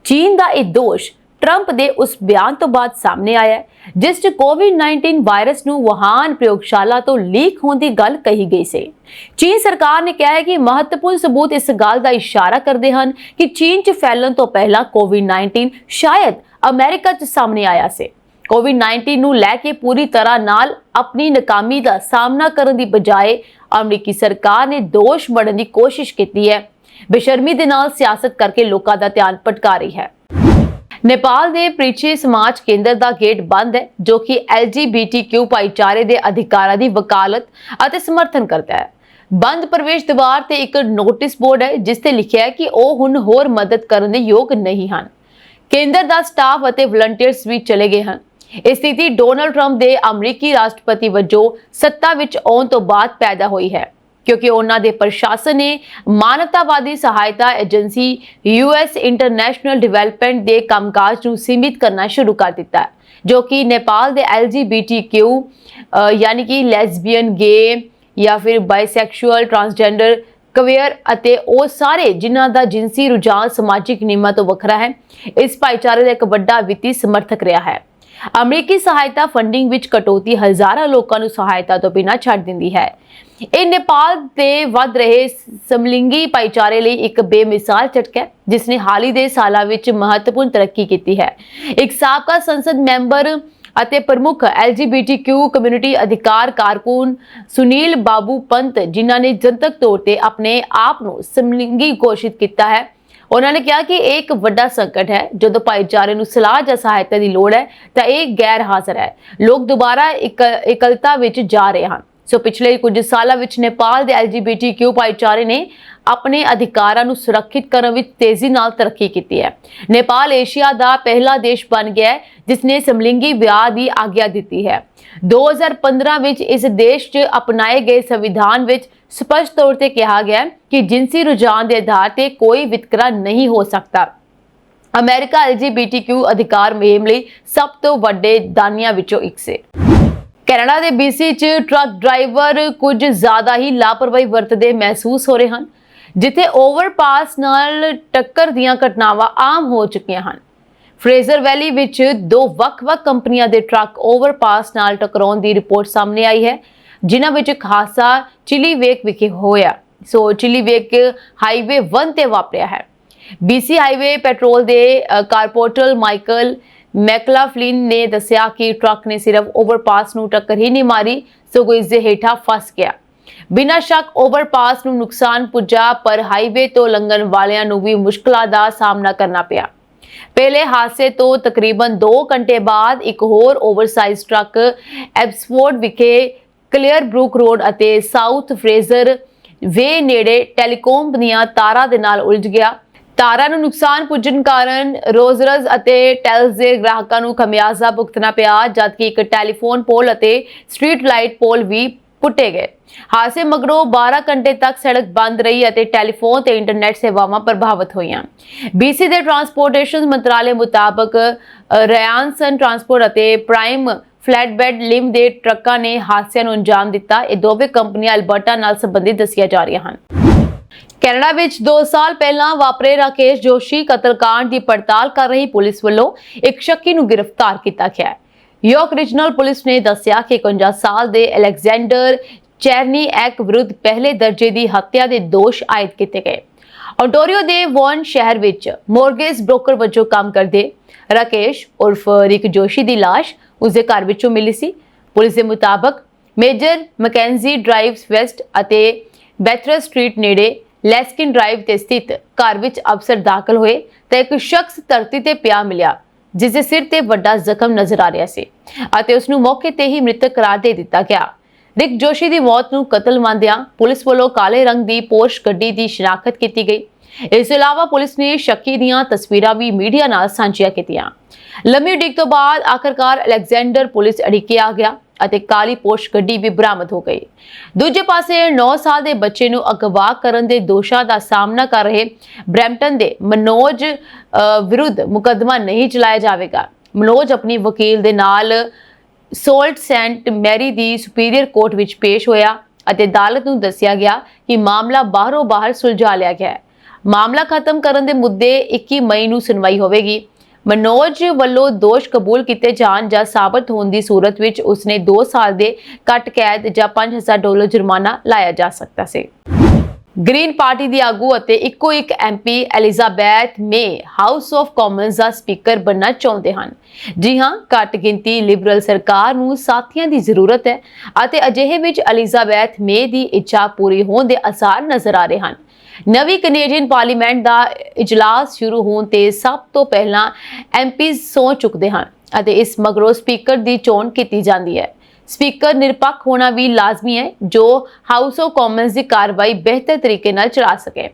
ਚੀਨ ਦਾ ਇਹ ਦੋਸ਼ ਟਰੰਪ ਦੇ ਉਸ ਬਿਆਨ ਤੋਂ ਬਾਅਦ ਸਾਹਮਣੇ ਆਇਆ ਹੈ ਜਿਸ 'ਚ ਕੋਵਿਡ-19 ਵਾਇਰਸ ਨੂੰ ਵੁਹਾਨ ਪ੍ਰਯੋਗਸ਼ਾਲਾ ਤੋਂ ਲੀਕ ਹੋਣ ਦੀ ਗੱਲ ਕਹੀ ਗਈ ਸੀ। ਚੀਨ ਸਰਕਾਰ ਨੇ ਕਿਹਾ ਹੈ ਕਿ ਮਹੱਤਵਪੂਰਨ ਸਬੂਤ ਇਸ ਗੱਲ ਦਾ ਇਸ਼ਾਰਾ ਕਰਦੇ ਹਨ ਕਿ ਚੀਨ 'ਚ ਫੈਲਣ ਤੋਂ ਪਹਿਲਾਂ ਕੋਵਿਡ-19 ਸ਼ਾਇਦ ਅਮਰੀਕਾ 'ਚ ਸਾਹਮਣੇ ਆਇਆ ਸੀ। ਕੋਵਿਡ-19 ਨੂੰ ਲੈ ਕੇ ਪੂਰੀ ਤਰ੍ਹਾਂ ਨਾਲ ਆਪਣੀ ਨਾਕਾਮੀ ਦਾ ਸਾਹਮਣਾ ਕਰਨ ਦੀ ਬਜਾਏ ਅਮਰੀਕੀ ਸਰਕਾਰ ਨੇ ਦੋਸ਼ ਮੜਨ ਦੀ ਕੋਸ਼ਿਸ਼ ਕੀਤੀ ਹੈ, ਬੇਸ਼ਰਮੀ ਦੇ ਨਾਲ ਸਿਆਸਤ ਕਰਕੇ ਲੋਕਾਂ ਦਾ ਧਿਆਨ ਭਟਕਾ ਰਹੀ ਹੈ। ਨੇਪਾਲ ਦੇ ਪ੍ਰੀਚੀ ਸਮਾਜ ਕੇਂਦਰ ਦਾ ਗੇਟ ਬੰਦ ਹੈ, ਜੋ ਕਿ LGBTQ ਭਾਈਚਾਰੇ ਦੇ ਅਧਿਕਾਰਾਂ ਦੀ ਵਕਾਲਤ ਅਤੇ ਸਮਰਥਨ ਕਰਦਾ ਹੈ। ਬੰਦ ਪ੍ਰਵੇਸ਼ ਦੁਆਰ ਤੇ ਇੱਕ ਨੋਟਿਸ ਬੋਰਡ ਹੈ ਜਿਸ ਤੇ ਲਿਖਿਆ ਹੈ ਕਿ ਉਹ ਹੁਣ ਹੋਰ ਮਦਦ ਕਰਨ ਦੇ ਯੋਗ ਨਹੀਂ ਹਨ। ਕੇਂਦਰ ਦਾ ਸਟਾਫ ਅਤੇ ਵਲੰਟੀਅਰਸ ਵੀ ਚਲੇ ਗਏ ਹਨ। ਇਹ ਸਥਿਤੀ ਡੋਨਾਲਡ ਟਰੰਪ ਦੇ ਅਮਰੀਕੀ ਰਾਸ਼ਟਰਪਤੀ ਵਜੋਂ ਸੱਤਾ ਵਿੱਚ ਆਉਣ ਤੋਂ ਬਾਅਦ ਪੈਦਾ ਹੋਈ ਹੈ, ਕਿਉਂਕਿ ਉਹਨਾਂ ਦੇ ਪ੍ਰਸ਼ਾਸਨ ਨੇ ਮਾਨਵਤਾਵਾਦੀ ਸਹਾਇਤਾ ਏਜੰਸੀ US ਇੰਟਰਨੈਸ਼ਨਲ ਡਿਵੈਲਪਮੈਂਟ ਦੇ ਕੰਮਕਾਜ ਨੂੰ ਸੀਮਿਤ ਕਰਨਾ ਸ਼ੁਰੂ ਕਰ ਦਿੱਤਾ ਹੈ, ਜੋ ਕਿ ਨੇਪਾਲ ਦੇ LGBTQ यानी कि ਲੈਸਬੀਅਨ, ਗੇ ਜਾਂ ਫਿਰ ਬਾਈਸੈਕਸ਼ੂਅਲ, ਟਰਾਂਸਜੈਂਡਰ, ਕਵੇਅਰ ਅਤੇ ਉਹ ਸਾਰੇ ਜਿਨ੍ਹਾਂ ਦਾ ਜਿਨਸੀ ਰੁਝਾਨ ਸਮਾਜਿਕ ਨਿਯਮਾਂ ਤੋਂ ਵੱਖਰਾ ਹੈ, ਇਸ ਭਾਈਚਾਰੇ ਦਾ ਇੱਕ ਵੱਡਾ ਵਿੱਤੀ ਸਮਰਥਕ ਰਿਹਾ ਹੈ। ਅਮਰੀਕੀ ਸਹਾਇਤਾ ਫੰਡਿੰਗ ਵਿੱਚ ਕਟੌਤੀ ਹਜ਼ਾਰਾਂ ਲੋਕਾਂ ਨੂੰ ਸਹਾਇਤਾ ਤੋਂ ਬਿਨਾਂ ਛੱਡ ਦਿੰਦੀ ਹੈ। ਇਹ ਨੇਪਾਲ ਦੇ ਵੱਧ ਰਹੇ ਸਮਲਿੰਗੀ ਭਾਈਚਾਰੇ ਲਈ ਇੱਕ ਬੇਮਿਸਾਲ ਝਟਕਾ ਹੈ, ਜਿਸ ਨੇ ਹਾਲ ਹੀ ਦੇ ਸਾਲਾਂ ਵਿੱਚ ਮਹੱਤਵਪੂਰਨ ਤਰੱਕੀ ਕੀਤੀ ਹੈ। ਇੱਕ ਸਾਬਕਾ ਸੰਸਦ ਮੈਂਬਰ ਅਤੇ ਪ੍ਰਮੁੱਖ LGBTQ ਕਮਿਊਨਿਟੀ ਅਧਿਕਾਰ ਕਾਰਕੁਨ ਸੁਨੀਲ ਬਾਬੂ ਪੰਤ, ਜਿਨ੍ਹਾਂ ਨੇ ਜਨਤਕ ਤੌਰ ਤੇ ਆਪਣੇ ਆਪ ਨੂੰ ਸਮਲਿੰਗੀ ਘੋਸ਼ਿਤ ਕੀਤਾ ਹੈ, ਉਹਨਾਂ ਨੇ ਕਿਹਾ ਕਿ ਇਹ ਇੱਕ ਵੱਡਾ ਸੰਕਟ ਹੈ। ਜਦੋਂ ਭਾਈਚਾਰੇ ਨੂੰ ਸਲਾਹ ਜਾਂ ਸਹਾਇਤਾ ਦੀ ਲੋੜ ਹੈ ਤਾਂ ਇਹ ਗੈਰ ਹਾਜ਼ਰ ਹੈ। ਲੋਕ ਦੁਬਾਰਾ ਇਕਲਤਾ ਵਿੱਚ ਜਾ ਰਹੇ ਹਨ। ਸੋ ਪਿਛਲੇ ਕੁਝ ਸਾਲਾਂ ਵਿੱਚ ਨੇਪਾਲ ਦੇ LGBTQ ਭਾਈਚਾਰੇ ਨੇ ਆਪਣੇ ਅਧਿਕਾਰਾਂ ਨੂੰ ਸੁਰੱਖਿਅਤ ਕਰਨ ਵਿੱਚ ਤੇਜ਼ੀ ਨਾਲ ਤਰੱਕੀ ਕੀਤੀ ਹੈ। ਨੇਪਾਲ ਏਸ਼ੀਆ ਦਾ ਪਹਿਲਾ ਦੇਸ਼ ਬਣ ਗਿਆ ਹੈ ਜਿਸ ਨੇ ਸਮਲਿੰਗੀ ਵਿਆਹ ਦੀ ਆਗਿਆ ਦਿੱਤੀ ਹੈ। 2015 ਵਿੱਚ ਇਸ ਦੇਸ਼ 'ਚ ਅਪਣਾਏ ਗਏ ਸੰਵਿਧਾਨ ਵਿੱਚ ਸਪਸ਼ਟ ਤੌਰ ਤੇ ਕਿਹਾ ਗਿਆ ਕਿ ਜਿਨਸੀ ਰੁਝਾਨ ਦੇ ਆਧਾਰ ਤੇ ਕੋਈ ਵਿਤਕਰਾ ਨਹੀਂ ਹੋ ਸਕਦਾ। ਅਮਰੀਕਾ LGBTQ ਅਧਿਕਾਰ ਮੁਹਿੰਮ ਲਈ ਸਭ ਤੋਂ ਵੱਡੇ ਦਾਨੀਆਂ ਵਿੱਚੋਂ ਇੱਕ ਸੀ। ਕੈਨੇਡਾ ਦੇ BC 'ਚ ਟਰੱਕ ਡਰਾਈਵਰ ਕੁਝ ਜ਼ਿਆਦਾ ਹੀ ਲਾਪਰਵਾਹੀ ਵਰਤਦੇ ਮਹਿਸੂਸ ਹੋ ਰਹੇ ਹਨ, ਜਿੱਥੇ ਓਵਰਪਾਸ ਨਾਲ ਟੱਕਰ ਦੀਆਂ ਘਟਨਾਵਾਂ ਆਮ ਹੋ ਚੁੱਕੀਆਂ ਹਨ। ਫਰੇਜ਼ਰ ਵੈਲੀ ਵਿੱਚ ਦੋ ਵੱਖ-ਵੱਖ ਕੰਪਨੀਆਂ ਦੇ ਟਰੱਕ ਓਵਰਪਾਸ ਨਾਲ ਟਕਰਾਉਣ ਦੀ ਰਿਪੋਰਟ ਸਾਹਮਣੇ ਆਈ ਹੈ, ਜਿਨ੍ਹਾਂ ਵਿੱਚ ਇੱਕ ਹਾਦਸਾ ਚਿਲੀਵੇਕ ਵਿਖੇ ਹੋਇਆ। ਸੋ ਚਿਲੀਵੇਕ ਹਾਈਵੇ 1 ਤੇ ਵਾਪਰਿਆ ਹੈ। BC ਹਾਈਵੇ ਪੈਟਰੋਲ ਦੇ ਕਾਰਪੋਰਟਲ ਮਾਈਕਲ ਮੈਕਲਾਫਲਿਨ ਨੇ ਦੱਸਿਆ ਕਿ ਟਰੱਕ ਨੇ ਸਿਰਫ ਓਵਰਪਾਸ ਨੂੰ ਟੱਕਰ ਹੀ ਨਹੀਂ ਮਾਰੀ, ਸਗੋਂ ਇਸ ਦੇ ਹੇਠਾਂ ਫਸ ਗਿਆ। ਬਿਨਾਂ ਸ਼ੱਕ ਓਵਰਪਾਸ ਨੂੰ ਨੁਕਸਾਨ ਪੁੱਜਾ, ਪਰ ਹਾਈਵੇ ਤੋਂ ਲੰਘਣ ਵਾਲਿਆਂ ਨੂੰ ਵੀ ਮੁਸ਼ਕਲਾਂ ਦਾ ਸਾਹਮਣਾ ਕਰਨਾ ਪਿਆ। ਪਹਿਲੇ ਹਾਦਸੇ ਤੋਂ ਤਕਰੀਬਨ 2 ਘੰਟੇ ਬਾਅਦ ਇੱਕ ਹੋਰ ਓਵਰਸਾਈਜ਼ ਟਰੱਕ ਐਬਸਫੋਰਡ ਵਿਖੇ ਕਲੀਅਰ ਬਰੂਕ ਰੋਡ ਅਤੇ ਸਾਊਥ ਫਰੇਜ਼ਰ ਵੇ ਨੇੜੇ ਟੈਲੀਕਾਮ ਦੀਆਂ ਤਾਰਾਂ ਦੇ ਨਾਲ ਉਲਝ ਗਿਆ। ਤਾਰਾਂ ਨੂੰ ਨੁਕਸਾਨ ਪੁੱਜਣ ਕਾਰਨ ਰੋਜ਼ਰਜ਼ ਅਤੇ ਟੈਲਸ ਦੇ ਗ੍ਰਾਹਕਾਂ ਨੂੰ ਖਮਿਆਜ਼ਾ ਭੁਗਤਣਾ ਪਿਆ, ਜਦਕਿ ਇੱਕ ਟੈਲੀਫੋਨ ਪੋਲ ਅਤੇ ਸਟਰੀਟ ਲਾਈਟ ਪੋਲ ਵੀ ਪੁੱਟੇ ਗਏ। ਹਾਦਸੇ ਮਗਰੋਂ 12 ਘੰਟੇ ਤੱਕ ਸੜਕ ਬੰਦ ਰਹੀ ਅਤੇ ਟੈਲੀਫੋਨ ਤੇ ਇੰਟਰਨੈਟ ਸੇਵਾਵਾਂ ਪ੍ਰਭਾਵਿਤ ਹੋਈਆਂ। BC ਦੇ ਟਰਾਂਸਪੋਰਟੇਸ਼ਨ ਮੰਤਰਾਲੇ ਮੁਤਾਬਕ ਰਿਆਨਸਨ ਟਰਾਂਸਪੋਰਟ ਅਤੇ ਪ੍ਰਾਈਮ ਫਲੈਟਬੈਡ ਲਿਮ ਦੇ ਟਰੱਕਾਂ ਨੇ ਹਾਦਸਿਆਂ ਨੂੰ ਅੰਜਾਮ ਦਿੱਤਾ। ਇਹ ਦੋਵੇਂ ਕੰਪਨੀਆਂ ਅਲਬਰਟਾ ਨਾਲ ਸੰਬੰਧਿਤ ਦੱਸੀਆਂ ਜਾ ਰਹੀਆਂ ਹਨ। ਕੈਨੇਡਾ ਵਿੱਚ 2 ਸਾਲ ਪਹਿਲਾਂ ਵਾਪਰੇ ਰਾਕੇਸ਼ ਜੋਸ਼ੀ ਕਤਲकांड ਦੀ ਪੜਤਾਲ ਕਰ ਰਹੀ ਪੁਲਿਸ ਵੱਲੋਂ ਇੱਕ ਸ਼ੱਕੀ ਨੂੰ ਗ੍ਰਿਫਤਾਰ ਕੀਤਾ ਗਿਆ ਹੈ। ਯਾਰਕ ਰੀਜਨਲ ਪੁਲਿਸ ਨੇ ਦੱਸਿਆ ਕਿ 51 ਸਾਲ ਦੇ ਅਲੈਗਜ਼ੈਂਡਰ ਚੈਰਨੀਐਕ ਵਿਰੁੱਧ ਪਹਿਲੇ ਦਰਜੇ ਦੀ ਹੱਤਿਆ ਦੇ ਦੋਸ਼ ਆਇਦ ਕੀਤੇ ਗਏ। ਓਨਟਾਰੀਓ ਦੇ ਵੌਨ ਸ਼ਹਿਰ ਵਿੱਚ ਮੋਰਗੇਜ ਬ੍ਰੋਕਰ ਵਜੋਂ ਕੰਮ ਕਰਦੇ ਰਾਕੇਸ਼ ਉਰਫ ਰਿਕ ਜੋਸ਼ੀ ਦੀ ਲਾਸ਼ ਉਸਦੇ ਘਰ ਵਿੱਚੋਂ ਮਿਲੀ ਸੀ। ਪੁਲਿਸ ਦੇ ਮੁਤਾਬਕ ਮੇਜਰ ਮੈਕੈਂਜੀ ਡਰਾਈਵ ਵੈਸਟ ਅਤੇ ਬੈਥਰਸ ਸਟਰੀਟ ਨੇੜੇ ਲੈਸਕਿਨ ਡਰਾਈਵ ਤੇ ਸਥਿਤ ਘਰ ਵਿੱਚ ਅਫਸਰ ਦਾਖਲ ਹੋਏ ਤਾਂ ਇੱਕ ਸ਼ਖਸ ਧਰਤੀ ਤੇ ਪਿਆ ਮਿਲਿਆ, ਜਿਸ ਦੇ ਸਿਰ ਤੇ ਵੱਡਾ ਜ਼ਖਮ ਨਜ਼ਰ ਆ ਰਿਹਾ ਸੀ ਅਤੇ ਉਸ ਨੂੰ ਮੌਕੇ ਤੇ ਹੀ ਮ੍ਰਿਤਕ ਕਰਾਰ ਦੇ ਦਿੱਤਾ ਗਿਆ। ਰਿਕ ਜੋਸ਼ੀ ਦੀ ਮੌਤ ਨੂੰ ਕਤਲ ਮੰਨਦਿਆਂ ਪੁਲਿਸ ਵੱਲੋਂ ਕਾਲੇ ਰੰਗ ਦੀ ਪੋਰਸ਼ ਗੱਡੀ ਦੀ ਸ਼ਨਾਖਤ ਕੀਤੀ ਗਈ। ਇਸ ਤੋਂ ਇਲਾਵਾ ਪੁਲਿਸ ਨੇ ਸ਼ੱਕੀ ਦੀਆਂ ਤਸਵੀਰਾਂ ਵੀ ਮੀਡੀਆ ਨਾਲ ਸਾਂਝੀਆਂ ਕੀਤੀਆਂ। ਲੰਮੀ ਉਡੀਕ ਤੋਂ ਬਾਅਦ ਆਖਰਕਾਰ ਅਲੈਗਜ਼ੈਂਡਰ ਪੁਲਿਸ ਅੜਿੱਕੇ ਆ ਗਿਆ ਅਤੇ ਕਾਲੀ ਪੋਰਸ਼ ਗੱਡੀ ਵੀ ਬਰਾਮਦ ਹੋ ਗਈ। ਦੂਜੇ ਪਾਸੇ 9 ਸਾਲ ਦੇ ਬੱਚੇ ਨੂੰ ਅਗਵਾ ਕਰਨ ਦੇ ਦੋਸ਼ਾਂ ਦਾ ਸਾਹਮਣਾ ਕਰ ਰਹੇ ਬ੍ਰੈਂਪਟਨ ਦੇ ਮਨੋਜ ਵਿਰੁੱਧ ਮੁਕੱਦਮਾ ਨਹੀਂ ਚਲਾਇਆ ਜਾਵੇਗਾ। ਮਨੋਜ ਆਪਣੀ ਵਕੀਲ ਦੇ ਨਾਲ ਸੋਲਟ ਸੈਂਟ ਮੈਰੀ ਦੀ ਸੁਪੀਰੀਅਰ ਕੋਰਟ ਵਿੱਚ ਪੇਸ਼ ਹੋਇਆ ਅਤੇ ਅਦਾਲਤ ਨੂੰ ਦੱਸਿਆ ਗਿਆ ਕਿ ਮਾਮਲਾ ਬਾਹਰੋਂ ਬਾਹਰ ਸੁਲਝਾ ਲਿਆ ਗਿਆ ਹੈ। ਮਾਮਲਾ ਖਤਮ ਕਰਨ ਦੇ ਮੁੱਦੇ 21 ਮਈ ਨੂੰ ਸੁਣਵਾਈ ਹੋਵੇਗੀ। ਮਨੋਜ ਵੱਲੋਂ ਦੋਸ਼ ਕਬੂਲ ਕੀਤੇ ਜਾਣ ਜਾਂ ਸਾਬਤ ਹੋਣ ਦੀ ਸੂਰਤ ਵਿੱਚ ਉਸਨੇ 2 ਸਾਲ ਦੇ ਘੱਟ ਕੈਦ ਜਾਂ $5000 ਜੁਰਮਾਨਾ ਲਾਇਆ ਜਾ ਸਕਦਾ ਸੀ। ਗ੍ਰੀਨ ਪਾਰਟੀ ਦੀ ਆਗੂ ਅਤੇ ਇੱਕੋ ਇੱਕ MP Elizabeth May House of Commons ਦਾ ਸਪੀਕਰ ਬਣਨਾ ਚਾਹੁੰਦੇ ਹਨ। ਜੀ ਹਾਂ, ਘੱਟ ਗਿਣਤੀ ਲਿਬਰਲ ਸਰਕਾਰ ਨੂੰ ਸਾਥੀਆਂ ਦੀ ਜ਼ਰੂਰਤ ਹੈ ਅਤੇ ਅਜਿਹੇ ਵਿੱਚ ਐਲਿਜ਼ਾਬੈਥ ਮੇ ਦੀ ਇੱਛਾ ਪੂਰੀ ਹੋਣ ਦੇ ਆਸਾਰ ਨਜ਼ਰ ਆ ਰਹੇ ਹਨ। ਨਵੀਂ ਕੈਨੇਡੀਅਨ ਪਾਰਲੀਮੈਂਟ ਦਾ ਇਜਲਾਸ ਸ਼ੁਰੂ ਹੋਣ ਤੇ ਸਭ ਤੋਂ ਪਹਿਲਾਂ MPs ਸਹੁੰ ਚੁੱਕਦੇ ਹਨ ਅਤੇ ਇਸ ਮਗਰੋਂ ਸਪੀਕਰ ਦੀ ਚੋਣ ਕੀਤੀ ਜਾਂਦੀ ਹੈ। ਸਪੀਕਰ ਨਿਰਪੱਖ ਹੋਣਾ ਵੀ ਲਾਜ਼ਮੀ ਹੈ ਜੋ ਹਾਊਸ ਆਫ ਕਾਮਨਸ ਦੀ ਕਾਰਵਾਈ ਬਿਹਤਰ ਤਰੀਕੇ ਨਾਲ ਚਲਾ ਸਕੇ।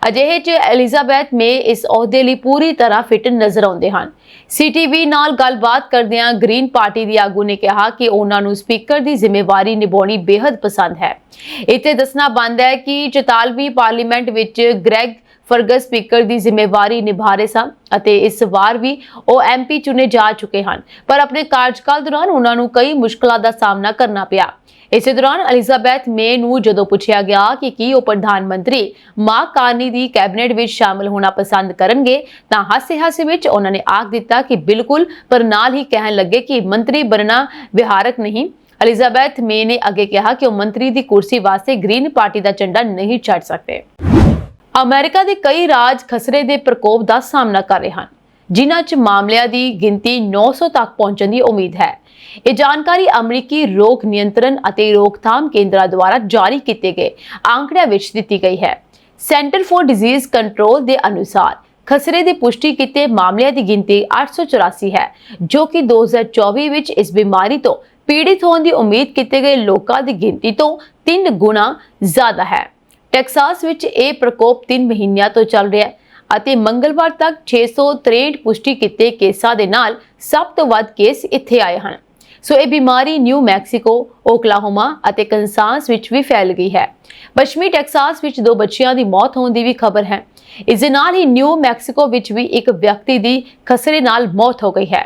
ਅਜਿਹੇ 'ਚ ਐਲਿਜ਼ਾਬੈਥ ਮੇ ਇਸ ਅਹੁਦੇ ਲਈ ਪੂਰੀ ਤਰ੍ਹਾਂ ਫਿੱਟ ਨਜ਼ਰ ਆਉਂਦੇ ਹਨ। ਸੀਟੀਵੀ ਨਾਲ ਗੱਲਬਾਤ ਕਰਦਿਆਂ ਗ੍ਰੀਨ ਪਾਰਟੀ ਦੀ ਆਗੂ ਨੇ ਕਿਹਾ ਕਿ ਉਹਨਾਂ ਨੂੰ ਸਪੀਕਰ ਦੀ ਜ਼ਿੰਮੇਵਾਰੀ ਨਿਭਾਉਣੀ ਬੇहद ਪਸੰਦ ਹੈ। ਇੱਥੇ ਦੱਸਣਾ ਬਣਦਾ ਹੈ ਕਿ 44ਵੀਂ ਪਾਰਲੀਮੈਂਟ ਵਿੱਚ ਗ੍ਰੈਗ ਫਰਗਸ ਸਪੀਕਰ ਦੀ ਜ਼ਿੰਮੇਵਾਰੀ ਨਿਭਾ ਰਹੇ ਸਨ ਅਤੇ ਇਸ ਵਾਰ ਵੀ ਉਹ ਐਮਪੀ ਚੁਣੇ ਜਾ ਚੁੱਕੇ ਹਨ, ਪਰ ਆਪਣੇ ਕਾਰਜਕਾਲ ਦੌਰਾਨ ਉਹਨਾਂ ਨੂੰ ਕਈ ਮੁਸ਼ਕਲਾਂ ਦਾ ਸਾਹਮਣਾ ਕਰਨਾ ਪਿਆ। ਇਸੇ ਦੌਰਾਨ ਐਲਿਜ਼ਾਬੈਥ ਮੇ ਨੂੰ ਜਦੋਂ ਪੁੱਛਿਆ ਗਿਆ ਕਿ ਕੀ ਉਹ ਪ੍ਰਧਾਨ ਮੰਤਰੀ ਮਾਰਕ ਕਾਰਨੀ ਦੀ ਕੈਬਨਿਟ ਵਿੱਚ ਸ਼ਾਮਲ ਹੋਣਾ ਪਸੰਦ ਕਰਨਗੇ ਤਾਂ ਹਾਸੇ-ਹਾਸੇ ਵਿੱਚ ਉਹਨਾਂ ਨੇ ਆਖ ਦਿੱਤਾ ਕਿ ਬਿਲਕੁਲ, ਪਰ ਨਾਲ ਹੀ ਕਹਿਣ ਲੱਗੇ ਕਿ ਮੰਤਰੀ ਬਣਨਾ ਵਿਹਾਰਕ ਨਹੀਂ। ਐਲਿਜ਼ਾਬੈਥ ਮੇ ਨੇ ਅੱਗੇ ਕਿਹਾ ਕਿ ਉਹ ਮੰਤਰੀ ਦੀ ਕੁਰਸੀ ਵਾਸਤੇ ਗ੍ਰੀਨ ਪਾਰਟੀ ਦਾ ਝੰਡਾ ਨਹੀਂ ਛੱਡ ਸਕਦੇ। ਅਮਰੀਕਾ ਦੇ ਕਈ ਰਾਜ ਖਸਰੇ ਦੇ ਪ੍ਰਕੋਪ ਦਾ ਸਾਹਮਣਾ ਕਰ ਰਹੇ ਹਨ, ਜਿਨ੍ਹਾਂ 'ਚ ਮਾਮਲਿਆਂ ਦੀ ਗਿਣਤੀ 900 ਤੱਕ ਪਹੁੰਚਣ ਦੀ ਉਮੀਦ ਹੈ। ਇਹ ਜਾਣਕਾਰੀ ਅਮਰੀਕੀ ਰੋਗ ਨਿਯੰਤਰਣ ਅਤੇ ਰੋਕਥਾਮ ਕੇਂਦਰਾਂ ਦੁਆਰਾ ਜਾਰੀ ਕੀਤੇ ਗਏ ਅੰਕੜਿਆਂ ਵਿੱਚ ਦਿੱਤੀ ਗਈ ਹੈ। ਸੈਂਟਰ ਫॉर ਡਿਜ਼ੀਜ਼ ਕੰਟਰੋਲ ਦੇ ਅਨੁਸਾਰ ਖਸਰੇ ਦੀ ਪੁਸ਼ਟੀ ਕੀਤੇ ਮਾਮਲਿਆਂ ਦੀ ਗਿਣਤੀ 884 ਹੈ, ਜੋ ਕਿ 2024 ਵਿੱਚ ਇਸ ਬਿਮਾਰੀ ਤੋਂ ਪੀੜਿਤ ਹੋਣ ਦੀ ਉਮੀਦ ਕੀਤੇ ਗਏ ਲੋਕਾਂ ਦੀ ਗਿਣਤੀ ਤੋਂ 3 ਗੁਣਾ ਜ਼ਿਆਦਾ ਹੈ। ਟੈਕਸਾਸ ਵਿੱਚ ਇਹ ਪ੍ਰਕੋਪ 3 ਮਹੀਨਿਆਂ ਤੋਂ ਚੱਲ ਰਿਹਾ ਹੈ ਅਤੇ ਮੰਗਲਵਾਰ ਤੱਕ 663 ਪੁਸ਼ਟੀ ਕੀਤੇ ਕੇਸਾਂ ਦੇ ਨਾਲ ਸਭ ਤੋਂ ਵੱਧ ਕੇਸ ਇੱਥੇ ਆਏ ਹਨ। ਸੋ ਇਹ ਬਿਮਾਰੀ ਨਿਊ ਮੈਕਸੀਕੋ, ਓਕਲਾਹੋਮਾ ਅਤੇ ਕੰਸਾਸ ਵਿੱਚ ਵੀ ਫੈਲ ਗਈ ਹੈ। ਪੱਛਮੀ ਟੈਕਸਾਸ ਵਿੱਚ 2 ਬੱਚਿਆਂ ਦੀ ਮੌਤ ਹੋਣ ਦੀ ਵੀ ਖਬਰ ਹੈ। ਇਸ ਦੇ ਨਾਲ ਹੀ ਨਿਊ ਮੈਕਸੀਕੋ ਵਿੱਚ ਵੀ ਇੱਕ ਵਿਅਕਤੀ ਦੀ ਖਸਰੇ ਨਾਲ ਮੌਤ ਹੋ ਗਈ ਹੈ।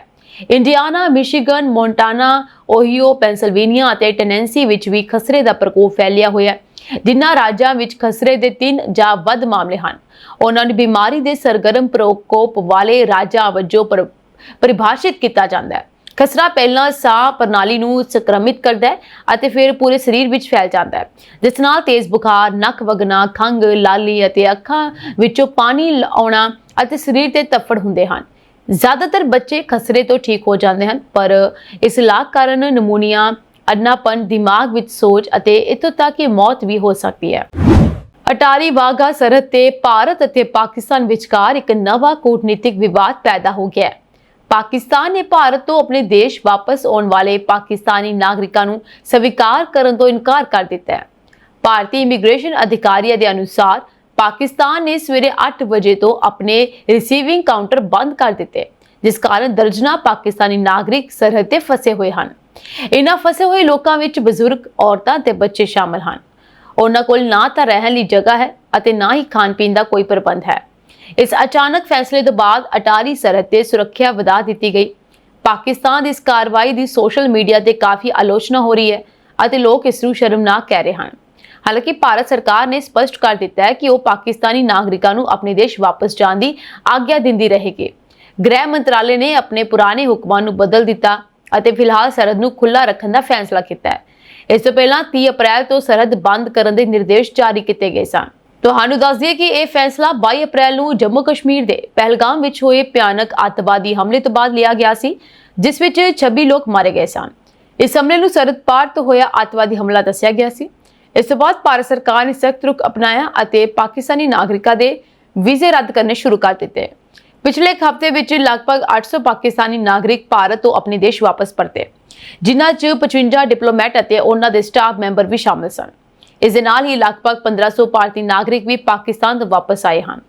ਇੰਡੀਆਨਾ, ਮਿਸ਼ੀਗਨ, ਮੋਂਟਾਨਾ, ਓਹੀਓ, ਪੈਂਸਿਲਵੇਨੀਆ ਅਤੇ ਟੈਨੈਂਸੀ ਵਿੱਚ ਵੀ ਖਸਰੇ ਦਾ ਪ੍ਰਕੋਪ ਫੈਲਿਆ ਹੋਇਆ ਹੈ। ਜਿਨ੍ਹਾਂ ਰਾਜਾਂ ਵਿੱਚ ਖਸਰੇ ਦੇ 3 ਜਾਂ ਵੱਧ ਮਾਮਲੇ ਹਨ, ਉਹਨਾਂ ਨੂੰ ਬਿਮਾਰੀ ਦੇ ਸਰਗਰਮ ਪ੍ਰਕੋਪ ਵਾਲੇ ਰਾਜਾਂ ਵਜੋਂ ਪਰਿਭਾਸ਼ਿਤ ਕੀਤਾ ਜਾਂਦਾ ਹੈ। ਖਸਰਾ ਪਹਿਲਾਂ ਸਾਹ ਪ੍ਰਣਾਲੀ ਨੂੰ ਸੰਕਰਮਿਤ ਕਰਦਾ ਹੈ ਅਤੇ ਫਿਰ ਪੂਰੇ ਸਰੀਰ ਵਿੱਚ ਫੈਲ ਜਾਂਦਾ ਹੈ, ਜਿਸ ਨਾਲ ਤੇਜ਼ ਬੁਖਾਰ, ਨੱਕ ਵਗਣਾ, ਖੰਘ, ਲਾਲੀ ਅਤੇ ਅੱਖਾਂ ਵਿੱਚੋਂ ਪਾਣੀ ਆਉਣਾ ਅਤੇ ਸਰੀਰ ਤੇ ਤੱਫੜ ਹੁੰਦੇ ਹਨ। ਜ਼ਿਆਦਾਤਰ ਬੱਚੇ ਖਸਰੇ ਤੋਂ ਠੀਕ ਹੋ ਜਾਂਦੇ ਹਨ, ਪਰ ਇਸ ਇਲਾਜ ਕਾਰਨ ਨਮੂਨੀਆ, ਅੰਨਾਪਨ, ਦਿਮਾਗ ਵਿੱਚ ਸੋਜ ਅਤੇ ਇੱਥੋਂ ਤੱਕ ਕਿ ਮੌਤ ਵੀ ਹੋ ਸਕਦੀ ਹੈ। ਅਟਾਰੀ ਵਾਹਗਾ ਸਰਹੱਦ ਤੇ ਭਾਰਤ ਅਤੇ ਪਾਕਿਸਤਾਨ ਵਿਚਕਾਰ ਇੱਕ ਨਵਾਂ ਕੂਟਨੀਤਿਕ ਵਿਵਾਦ ਪੈਦਾ ਹੋ ਗਿਆ ਹੈ। ਪਾਕਿਸਤਾਨ ਨੇ ਭਾਰਤ ਤੋਂ ਆਪਣੇ ਦੇਸ਼ ਵਾਪਸ ਆਉਣ ਵਾਲੇ ਪਾਕਿਸਤਾਨੀ ਨਾਗਰਿਕਾਂ ਨੂੰ ਸਵੀਕਾਰ ਕਰਨ ਤੋਂ ਇਨਕਾਰ ਕਰ ਦਿੱਤਾ ਹੈ। ਭਾਰਤੀ ਇਮੀਗ੍ਰੇਸ਼ਨ ਅਧਿਕਾਰੀਆਂ ਦੇ ਅਨੁਸਾਰ ਪਾਕਿਸਤਾਨ ਨੇ ਸਵੇਰੇ 8 ਵਜੇ ਤੋਂ ਆਪਣੇ ਰਿਸੀਵਿੰਗ ਕਾਊਂਟਰ ਬੰਦ ਕਰ ਦਿੱਤੇ, ਜਿਸ ਕਾਰਨ ਦਰਜਨਾਂ ਪਾਕਿਸਤਾਨੀ ਨਾਗਰਿਕ ਸਰਹੱਦ ਤੇ ਫਸੇ ਹੋਏ ਹਨ। ਇਨ੍ਹਾਂ ਫਸੇ ਹੋਏ ਲੋਕਾਂ ਵਿੱਚ ਬਜ਼ੁਰਗ, ਔਰਤਾਂ ਤੇ ਬੱਚੇ ਸ਼ਾਮਲ ਹਨ। ਉਹਨਾਂ ਕੋਲ ਨਾ ਤਾਂ ਰਹਿਣ ਲਈ ਜਗ੍ਹਾ ਹੈ ਅਤੇ ਨਾ ਹੀ ਖਾਣ ਪੀਣ ਦਾ ਕੋਈ ਪ੍ਰਬੰਧ ਹੈ। ਇਸ ਅਚਾਨਕ ਫੈਸਲੇ ਤੋਂ ਬਾਅਦ ਅਟਾਰੀ ਸਰਹੱਦ ਤੇ ਸੁਰੱਖਿਆ ਵਧਾ ਦਿੱਤੀ ਗਈ। ਪਾਕਿਸਤਾਨ ਦੀ ਇਸ ਕਾਰਵਾਈ ਦੀ ਸੋਸ਼ਲ ਮੀਡੀਆ ਤੇ ਕਾਫੀ ਆਲੋਚਨਾ ਹੋ ਰਹੀ ਹੈ ਅਤੇ ਲੋਕ ਇਸ ਨੂੰ ਸ਼ਰਮਨਾਕ ਕਹਿ ਰਹੇ ਹਨ। ਹਾਲਾਂਕਿ ਭਾਰਤ ਸਰਕਾਰ ਨੇ ਸਪਸ਼ਟ ਕਰ ਦਿੱਤਾ ਹੈ ਕਿ ਉਹ ਪਾਕਿਸਤਾਨੀ ਨਾਗਰਿਕਾਂ ਨੂੰ ਆਪਣੇ ਦੇਸ਼ ਵਾਪਸ ਜਾਣ ਦੀ ਆਗਿਆ ਦਿੰਦੀ ਰਹੇਗੀ। ਗ੍ਰਹਿ ਮੰਤਰਾਲੇ ਨੇ ਆਪਣੇ ਪੁਰਾਣੇ ਹੁਕਮਾਂ ਨੂੰ ਬਦਲ ਦਿੱਤਾ ਅਤੇ ਫਿਲਹਾਲ ਸਰਹੱਦ ਨੂੰ ਖੁੱਲ੍ਹਾ ਰੱਖਣ ਦਾ ਫੈਸਲਾ ਕੀਤਾ ਹੈ। ਇਸ ਤੋਂ ਪਹਿਲਾਂ 30 ਅਪ੍ਰੈਲ ਤੋਂ ਸਰਹੱਦ ਬੰਦ ਕਰਨ ਦੇ ਨਿਰਦੇਸ਼ ਜਾਰੀ ਕੀਤੇ ਗਏ ਸਨ। ਤੁਹਾਨੂੰ ਦੱਸ ਦਈਏ ਕਿ ਇਹ ਫੈਸਲਾ 22 ਅਪ੍ਰੈਲ ਨੂੰ ਜੰਮੂ ਕਸ਼ਮੀਰ ਦੇ ਪਹਿਲਗਾਮ ਵਿੱਚ ਹੋਏ ਭਿਆਨਕ ਅੱਤਵਾਦੀ ਹਮਲੇ ਤੋਂ ਬਾਅਦ ਲਿਆ ਗਿਆ ਸੀ, ਜਿਸ ਵਿੱਚ 26 ਲੋਕ ਮਾਰੇ ਗਏ ਸਨ। ਇਸ ਹਮਲੇ ਨੂੰ ਸਰਹੱਦ ਪਾਰ ਤੋਂ ਹੋਇਆ ਅੱਤਵਾਦੀ ਹਮਲਾ ਦੱਸਿਆ ਗਿਆ ਸੀ। ਇਸ ਤੋਂ ਬਾਅਦ ਭਾਰਤ ਸਰਕਾਰ ਨੇ ਸਖਤ ਰੁਖ ਅਪਣਾਇਆ ਅਤੇ ਪਾਕਿਸਤਾਨੀ ਨਾਗਰਿਕਾਂ ਦੇ ਵੀਜ਼ੇ ਰੱਦ ਕਰਨੇ ਸ਼ੁਰੂ ਕਰ ਦਿੱਤੇ। ਪਿਛਲੇ ਇੱਕ ਹਫ਼ਤੇ ਵਿੱਚ ਲਗਭਗ 800 ਪਾਕਿਸਤਾਨੀ ਨਾਗਰਿਕ ਭਾਰਤ ਤੋਂ ਆਪਣੇ ਦੇਸ਼ ਵਾਪਸ ਪਰਤੇ, ਜਿਨ੍ਹਾਂ 'ਚ 55 ਡਿਪਲੋਮੈਟ ਅਤੇ ਉਹਨਾਂ ਦੇ ਸਟਾਫ ਮੈਂਬਰ ਵੀ ਸ਼ਾਮਲ ਸਨ। ਇਸ ਦੇ ਨਾਲ ਹੀ ਲਗਭਗ 1500 ਭਾਰਤੀ ਨਾਗਰਿਕ ਵੀ ਪਾਕਿਸਤਾਨ ਤੋਂ ਵਾਪਸ ਆਏ ਹਨ।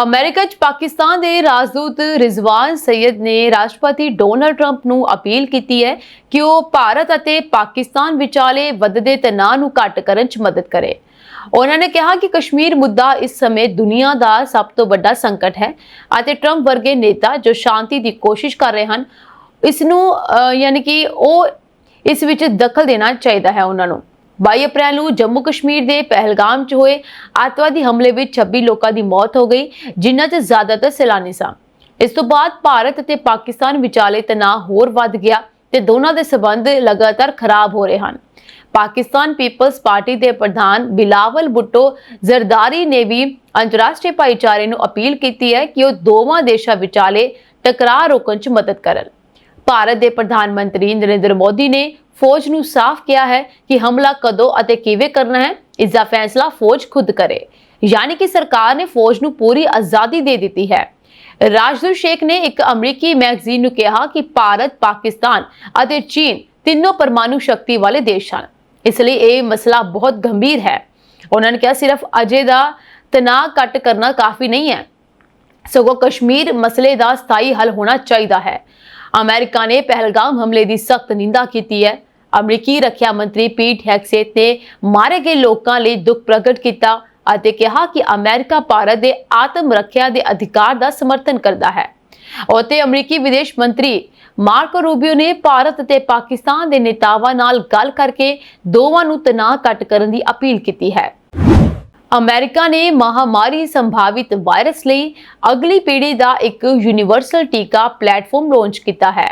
ਅਮਰੀਕਾ 'ਚ ਪਾਕਿਸਤਾਨ ਦੇ ਰਾਜਦੂਤ ਰਿਜ਼ਵਾਨ ਸਈਦ ਨੇ ਰਾਸ਼ਟਰਪਤੀ ਡੋਨਾਲਡ ਟਰੰਪ ਨੂੰ ਅਪੀਲ ਕੀਤੀ ਹੈ ਕਿ ਉਹ ਭਾਰਤ ਅਤੇ ਪਾਕਿਸਤਾਨ ਵਿਚਾਲੇ ਵੱਧਦੇ ਤਣਾਅ ਨੂੰ ਘੱਟ ਕਰਨ 'ਚ ਮਦਦ ਕਰੇ। ਉਹਨਾਂ ਨੇ ਕਿਹਾ ਕਿ ਕਸ਼ਮੀਰ ਮੁੱਦਾ ਇਸ ਸਮੇਂ ਦੁਨੀਆ ਦਾ ਸਭ ਤੋਂ ਵੱਡਾ ਸੰਕਟ ਹੈ ਅਤੇ ਟਰੰਪ ਵਰਗੇ ਨੇਤਾ ਜੋ ਸ਼ਾਂਤੀ ਦੀ ਕੋਸ਼ਿਸ਼ ਕਰ ਰਹੇ ਹਨ, ਇਸ ਨੂੰ ਉਹ ਇਸ ਵਿੱਚ ਦਖਲ ਦੇਣਾ ਚਾਹੀਦਾ ਹੈ। ਉਹਨਾਂ ਨੂੰ 22 ਅਪ੍ਰੈਲ ਨੂੰ ਜੰਮੂ ਕਸ਼ਮੀਰ ਦੇ ਪਹਿਲਗਾਮ 'ਚ ਹੋਏ ਅੱਤਵਾਦੀ ਹਮਲੇ ਵਿੱਚ 26 ਲੋਕਾਂ ਦੀ ਮੌਤ ਹੋ ਗਈ, ਜਿਨ੍ਹਾਂ 'ਚ ਜ਼ਿਆਦਾਤਰ ਸੈਲਾਨੀ ਸਨ। ਇਸ ਤੋਂ ਬਾਅਦ ਭਾਰਤ ਅਤੇ ਪਾਕਿਸਤਾਨ ਵਿਚਾਲੇ ਤਣਾਅ ਹੋਰ ਵੱਧ ਗਿਆ ਤੇ ਦੋਨਾਂ ਦੇ ਸਬੰਧ ਲਗਾਤਾਰ ਖਰਾਬ ਹੋ ਰਹੇ ਹਨ। ਪਾਕਿਸਤਾਨ ਪੀਪਲਸ ਪਾਰਟੀ ਦੇ ਪ੍ਰਧਾਨ ਬਿਲਾਵਲ ਭੁੱਟੋ ਜ਼ਰਦਾਰੀ ਨੇ ਵੀ ਅੰਤਰਰਾਸ਼ਟਰੀ ਭਾਈਚਾਰੇ ਨੂੰ ਅਪੀਲ ਕੀਤੀ ਹੈ ਕਿ ਉਹ ਦੋਵਾਂ ਦੇਸ਼ਾਂ ਵਿਚਾਲੇ ਟਕਰਾਅ ਰੋਕਣ 'ਚ ਮਦਦ ਕਰਨ। ਭਾਰਤ ਦੇ ਪ੍ਰਧਾਨ ਮੰਤਰੀ ਨਰਿੰਦਰ ਮੋਦੀ ਨੇ ਫੌਜ ਨੂੰ ਸਾਫ਼ ਕਿਹਾ ਹੈ ਕਿ ਹਮਲਾ ਕਦੋਂ ਅਤੇ ਕਿਵੇਂ ਕਰਨਾ ਹੈ, ਇਸ ਦਾ ਫੈਸਲਾ ਫੌਜ ਖੁਦ ਕਰੇ। ਯਾਨੀ ਕਿ ਸਰਕਾਰ ਨੇ ਫੌਜ ਨੂੰ ਪੂਰੀ ਆਜ਼ਾਦੀ ਦੇ ਦਿੱਤੀ ਹੈ। ਰਾਜਦੂਤ ਸ਼ੇਖ ਨੇ ਇੱਕ ਅਮਰੀਕੀ ਮੈਗਜ਼ੀਨ ਨੂੰ ਕਿਹਾ ਕਿ ਭਾਰਤ, ਪਾਕਿਸਤਾਨ ਅਤੇ ਚੀਨ ਤਿੰਨੋਂ ਪਰਮਾਣੂ ਸ਼ਕਤੀ ਵਾਲੇ ਦੇਸ਼ ਹਨ। ਇਸ ਲਈ ਇਹ ਮਸਲਾ ਬਹੁਤ ਗੰਭੀਰ ਹੈ। ਉਹਨਾਂ ਨੇ ਕਿਹਾ ਸਿਰਫ ਅਜੇ ਦਾ ਤਣਾਅ ਘੱਟ ਕਰਨਾ ਕਾਫੀ ਨਹੀਂ ਹੈ, ਸਗੋਂ ਕਸ਼ਮੀਰ ਮਸਲੇ ਦਾ ਸਥਾਈ ਹੱਲ ਹੋਣਾ ਚਾਹੀਦਾ ਹੈ। ਅਮਰੀਕਾ ਨੇ ਪਹਿਲਗਾਮ ਹਮਲੇ ਦੀ ਸਖਤ ਨਿੰਦਾ ਕੀਤੀ ਹੈ। ਅਮਰੀਕੀ ਰੱਖਿਆ ਮੰਤਰੀ ਪੀਟ ਹੈਗਸੇਥ ਨੇ ਮਾਰੇ ਗਏ ਲੋਕਾਂ ਲਈ ਦੁੱਖ ਪ੍ਰਗਟ ਕੀਤਾ ਅਤੇ ਕਿਹਾ ਕਿ ਅਮਰੀਕਾ ਭਾਰਤ ਦੇ ਆਤਮ ਰੱਖਿਆ ਦੇ ਅਧਿਕਾਰ ਦਾ ਸਮਰਥਨ ਕਰਦਾ ਹੈ। ਅਤੇ ਅਮਰੀਕੀ ਵਿਦੇਸ਼ ਮੰਤਰੀ ਮਾਰਕੋ ਰੂਬੀਓ ਨੇ ਭਾਰਤ ਅਤੇ ਪਾਕਿਸਤਾਨ ਦੇ ਨੇਤਾਵਾਂ ਨਾਲ ਗੱਲ ਕਰਕੇ ਦੋਵਾਂ ਨੂੰ ਤਣਾਅ ਘੱਟ ਕਰਨ ਦੀ ਅਪੀਲ ਕੀਤੀ ਹੈ। ਅਮਰੀਕਾ ਨੇ ਮਹਾਮਾਰੀ ਸੰਭਾਵਿਤ ਵਾਇਰਸ ਲਈ ਅਗਲੀ ਪੀੜ੍ਹੀ ਦਾ ਇੱਕ ਯੂਨੀਵਰਸਲ ਟੀਕਾ ਪਲੇਟਫਾਰਮ ਲਾਂਚ ਕੀਤਾ ਹੈ।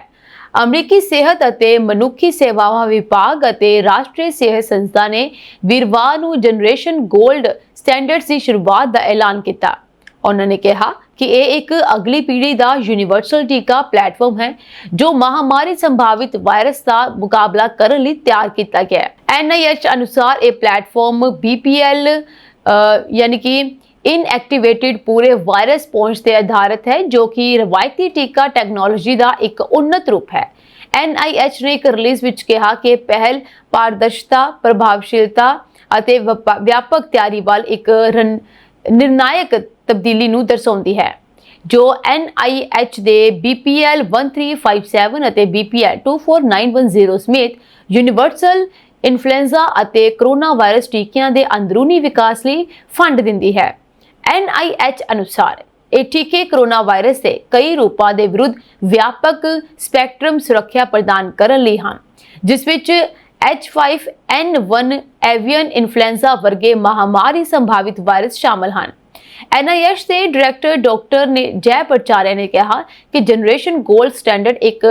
ਅਮਰੀਕੀ ਸਿਹਤ ਅਤੇ ਮਨੁੱਖੀ ਸੇਵਾਵਾਂ ਵਿਭਾਗ ਅਤੇ ਰਾਸ਼ਟਰੀ ਸਿਹਤ ਸੰਸਥਾ ਨੇ ਵੀਰਵਾਰ ਨੂੰ ਜਨਰੇਸ਼ਨ ਗੋਲਡ ਸਟੈਂਡਰਡਸ ਦੀ ਸ਼ੁਰੂਆਤ ਦਾ ਐਲਾਨ ਕੀਤਾ। ਉਹਨਾਂ ਨੇ ਕਿਹਾ ਕਿ ਇਹ ਇੱਕ ਅਗਲੀ ਪੀੜ੍ਹੀ ਦਾ ਯੂਨੀਵਰਸਲ ਟੀਕਾ ਪਲੇਟਫਾਰਮ ਹੈ ਜੋ ਮਹਾਮਾਰੀ ਸੰਭਾਵਿਤ ਵਾਇਰਸ ਦਾ ਮੁਕਾਬਲਾ ਕਰਨ ਲਈ ਤਿਆਰ ਕੀਤਾ ਗਿਆ ਹੈ। NIH ਅਨੁਸਾਰ ਇਹ ਪਲੇਟਫਾਰਮ BPL यानी कि इनएक्टिवेटेड पूरे वायरस पहुंच ਤੇ ਆਧਾਰਿਤ ਹੈ ਜੋ ਕਿ ਰਵਾਇਤੀ ਟੀਕਾ ਟੈਕਨੋਲੋਜੀ ਦਾ ਇੱਕ ਉન્નਤ ਰੂਪ ਹੈ। NIH ਨੇ ਇੱਕ ਰਿਲੀਜ਼ ਵਿੱਚ ਕਿਹਾ ਕਿ ਪਹਿਲ ਪਾਰਦਰਸ਼ਤਾ, ਪ੍ਰਭਾਵਸ਼ੀਲਤਾ ਅਤੇ ਵਿਆਪਕ ਤਿਆਰੀ ਵੱਲ ਇੱਕ ਨਿਰਣਾਇਕ ਤਬਦੀਲੀ ਨੂੰ ਦਰਸਾਉਂਦੀ ਹੈ ਜੋ NIH ਦੇ BPL 1357 ਅਤੇ BPL 24910 ਸਮੇਤ ਯੂਨੀਵਰਸਲ ਇਨਫਲੂਐਂਜ਼ਾ ਅਤੇ ਕਰੋਨਾ ਵਾਇਰਸ ਟੀਕਿਆਂ ਦੇ ਅੰਦਰੂਨੀ ਵਿਕਾਸ ਲਈ ਫੰਡ ਦਿੰਦੀ ਹੈ। NIH ਅਨੁਸਾਰ ਇਹ ਟੀਕੇ ਕਰੋਨਾ ਵਾਇਰਸ ਦੇ ਕਈ ਰੂਪਾਂ ਦੇ ਵਿਰੁੱਧ ਵਿਆਪਕ ਸਪੈਕਟਰਮ ਸੁਰੱਖਿਆ ਪ੍ਰਦਾਨ ਕਰਨ ਲਈ ਹਨ, ਜਿਸ ਵਿੱਚ H5N1 ਐਵੀਅਨ ਇਨਫਲੂਐਂਜ਼ਾ ਵਰਗੇ ਮਹਾਮਾਰੀ ਸੰਭਾਵਿਤ ਵਾਇਰਸ ਸ਼ਾਮਲ ਹਨ। NIH ਦੇ ਡਾਇਰੈਕਟਰ ਡਾਕਟਰ ਜੈ ਪ੍ਰਚਾਰਿਆ ਨੇ ਕਿਹਾ ਕਿ ਜਨਰੇਸ਼ਨ ਗੋਲਡ ਸਟੈਂਡਰਡ ਇੱਕ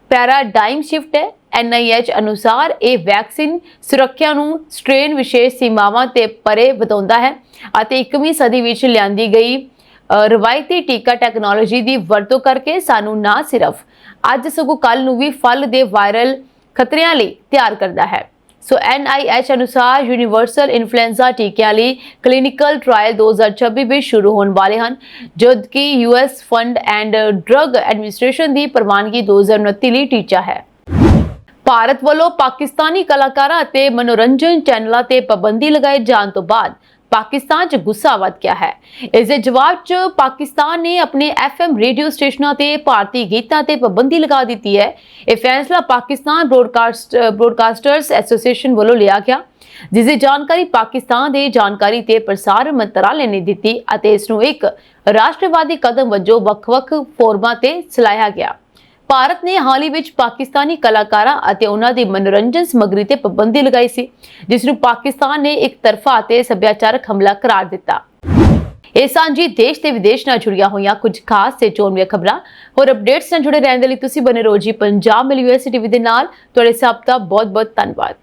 ਪੈਰਾਡਾਈਮ ਸ਼ਿਫਟ ਹੈ। NIH ਅਨੁਸਾਰ ਇਹ ਵੈਕਸੀਨ ਸੁਰੱਖਿਆ ਨੂੰ ਸਟ੍ਰੇਨ ਵਿਸ਼ੇਸ਼ ਸੀਮਾਵਾਂ ਤੇ ਪਰੇ ਵਧਾਉਂਦਾ ਹੈ ਅਤੇ 21ਵੀਂ ਸਦੀ ਵਿੱਚ ਲਿਆਂਦੀ ਗਈ ਰਵਾਇਤੀ ਟੀਕਾ ਟੈਕਨੋਲੋਜੀ ਦੀ ਵਰਤੋਂ ਕਰਕੇ ਸਾਨੂੰ ਨਾ ਸਿਰਫ ਅੱਜ ਸਗੋਂ ਕੱਲ ਨੂੰ ਵੀ ਫਲ ਦੇ ਵਾਇਰਲ ਖਤਰਿਆਂ ਲਈ ਤਿਆਰ ਕਰਦਾ ਹੈ। ਸੋ NIH ਅਨੁਸਾਰ ਯੂਨੀਵਰਸਲ ਇਨਫਲੂਐਂਜ਼ਾ ਟੀਕਿਆਂ ਲਈ ਕਲੀਨਿਕਲ ਟ੍ਰਾਇਲ 2026 ਵਿੱਚ ਸ਼ੁਰੂ ਹੋਣ ਵਾਲੇ ਹਨ, ਜਦਕਿ US food and drug administration ਦੀ ਪ੍ਰਵਾਨਗੀ 2029 ਲਈ ਟੀਚਾ ਹੈ। ਭਾਰਤ ਵੱਲੋਂ ਪਾਕਿਸਤਾਨੀ ਕਲਾਕਾਰਾਂ ਅਤੇ ਮਨੋਰੰਜਨ ਚੈਨਲਾਂ ਤੇ ਪਾਬੰਦੀ ਲਗਾਏ ਜਾਣ ਤੋਂ ਬਾਅਦ ਪਾਕਿਸਤਾਨ 'ਚ ਗੁੱਸਾ ਵੱਧ ਗਿਆ ਹੈ। ਇਸ ਦੇ ਜਵਾਬ 'ਚ ਪਾਕਿਸਤਾਨ ਨੇ ਆਪਣੇ FM ਰੇਡੀਓ ਸਟੇਸ਼ਨਾਂ ਤੇ ਭਾਰਤੀ ਗੀਤਾਂ ਤੇ ਪਾਬੰਦੀ ਲਗਾ ਦਿੱਤੀ ਹੈ। ਇਹ ਫੈਸਲਾ ਪਾਕਿਸਤਾਨ ਬ੍ਰੌਡਕਾਸਟਰਸ ਐਸੋਸੀਏਸ਼ਨ ਵੱਲੋਂ ਲਿਆ ਗਿਆ, ਜਿਸ ਦੀ ਜਾਣਕਾਰੀ ਪਾਕਿਸਤਾਨ ਦੇ ਜਾਣਕਾਰੀ ਤੇ ਪ੍ਰਸਾਰਣ ਮੰਤਰਾਲੇ ਨੇ ਦਿੱਤੀ ਅਤੇ ਇਸ ਨੂੰ ਇੱਕ ਰਾਸ਼ਟਰਵਾਦੀ ਕਦਮ ਵਜੋਂ ਵੱਖ-ਵੱਖ ਫੋਰਮਾਂ ਤੇ ਸਲਾਹਿਆ ਗਿਆ। ਭਾਰਤ ਨੇ ਹਾਲ ਹੀ ਵਿੱਚ ਪਾਕਿਸਤਾਨੀ ਕਲਾਕਾਰਾਂ ਅਤੇ ਉਹਨਾਂ ਦੀ ਮਨੋਰੰਜਨ ਸਮੱਗਰੀ ਤੇ ਪਾਬੰਦੀ ਲਗਾਈ ਸੀ, ਜਿਸ ਨੂੰ ਪਾਕਿਸਤਾਨ ਨੇ ਇੱਕ ਤਰਫਾ ਅਤੇ ਸੱਭਿਆਚਾਰਕ ਹਮਲਾ ਕਰਾਰ ਦਿੱਤਾ। ਇਹ ਸਾਂਝੀ ਦੇਸ਼ ਤੇ ਵਿਦੇਸ਼ ਨਾਲ ਜੁੜੀਆਂ ਹੋਈਆਂ ਕੁਝ ਖਾਸ ਤੇ ਚੋਣਵੀਆਂ ਖਬਰਾਂ ਹੋਰ ਅਪਡੇਟਸ ਨਾਲ ਜੁੜੇ ਰਹਿਣ ਦੇ ਲਈ ਤੁਸੀਂ ਬਣੇ ਰਹੋ ਜੀ ਪੰਜਾਬ ਮਿਲ USA TV ਦੇ ਨਾਲ। ਤੁਹਾਡੇ ਸਭ ਦਾ ਬਹੁਤ-ਬਹੁਤ ਧੰਨਵਾਦ।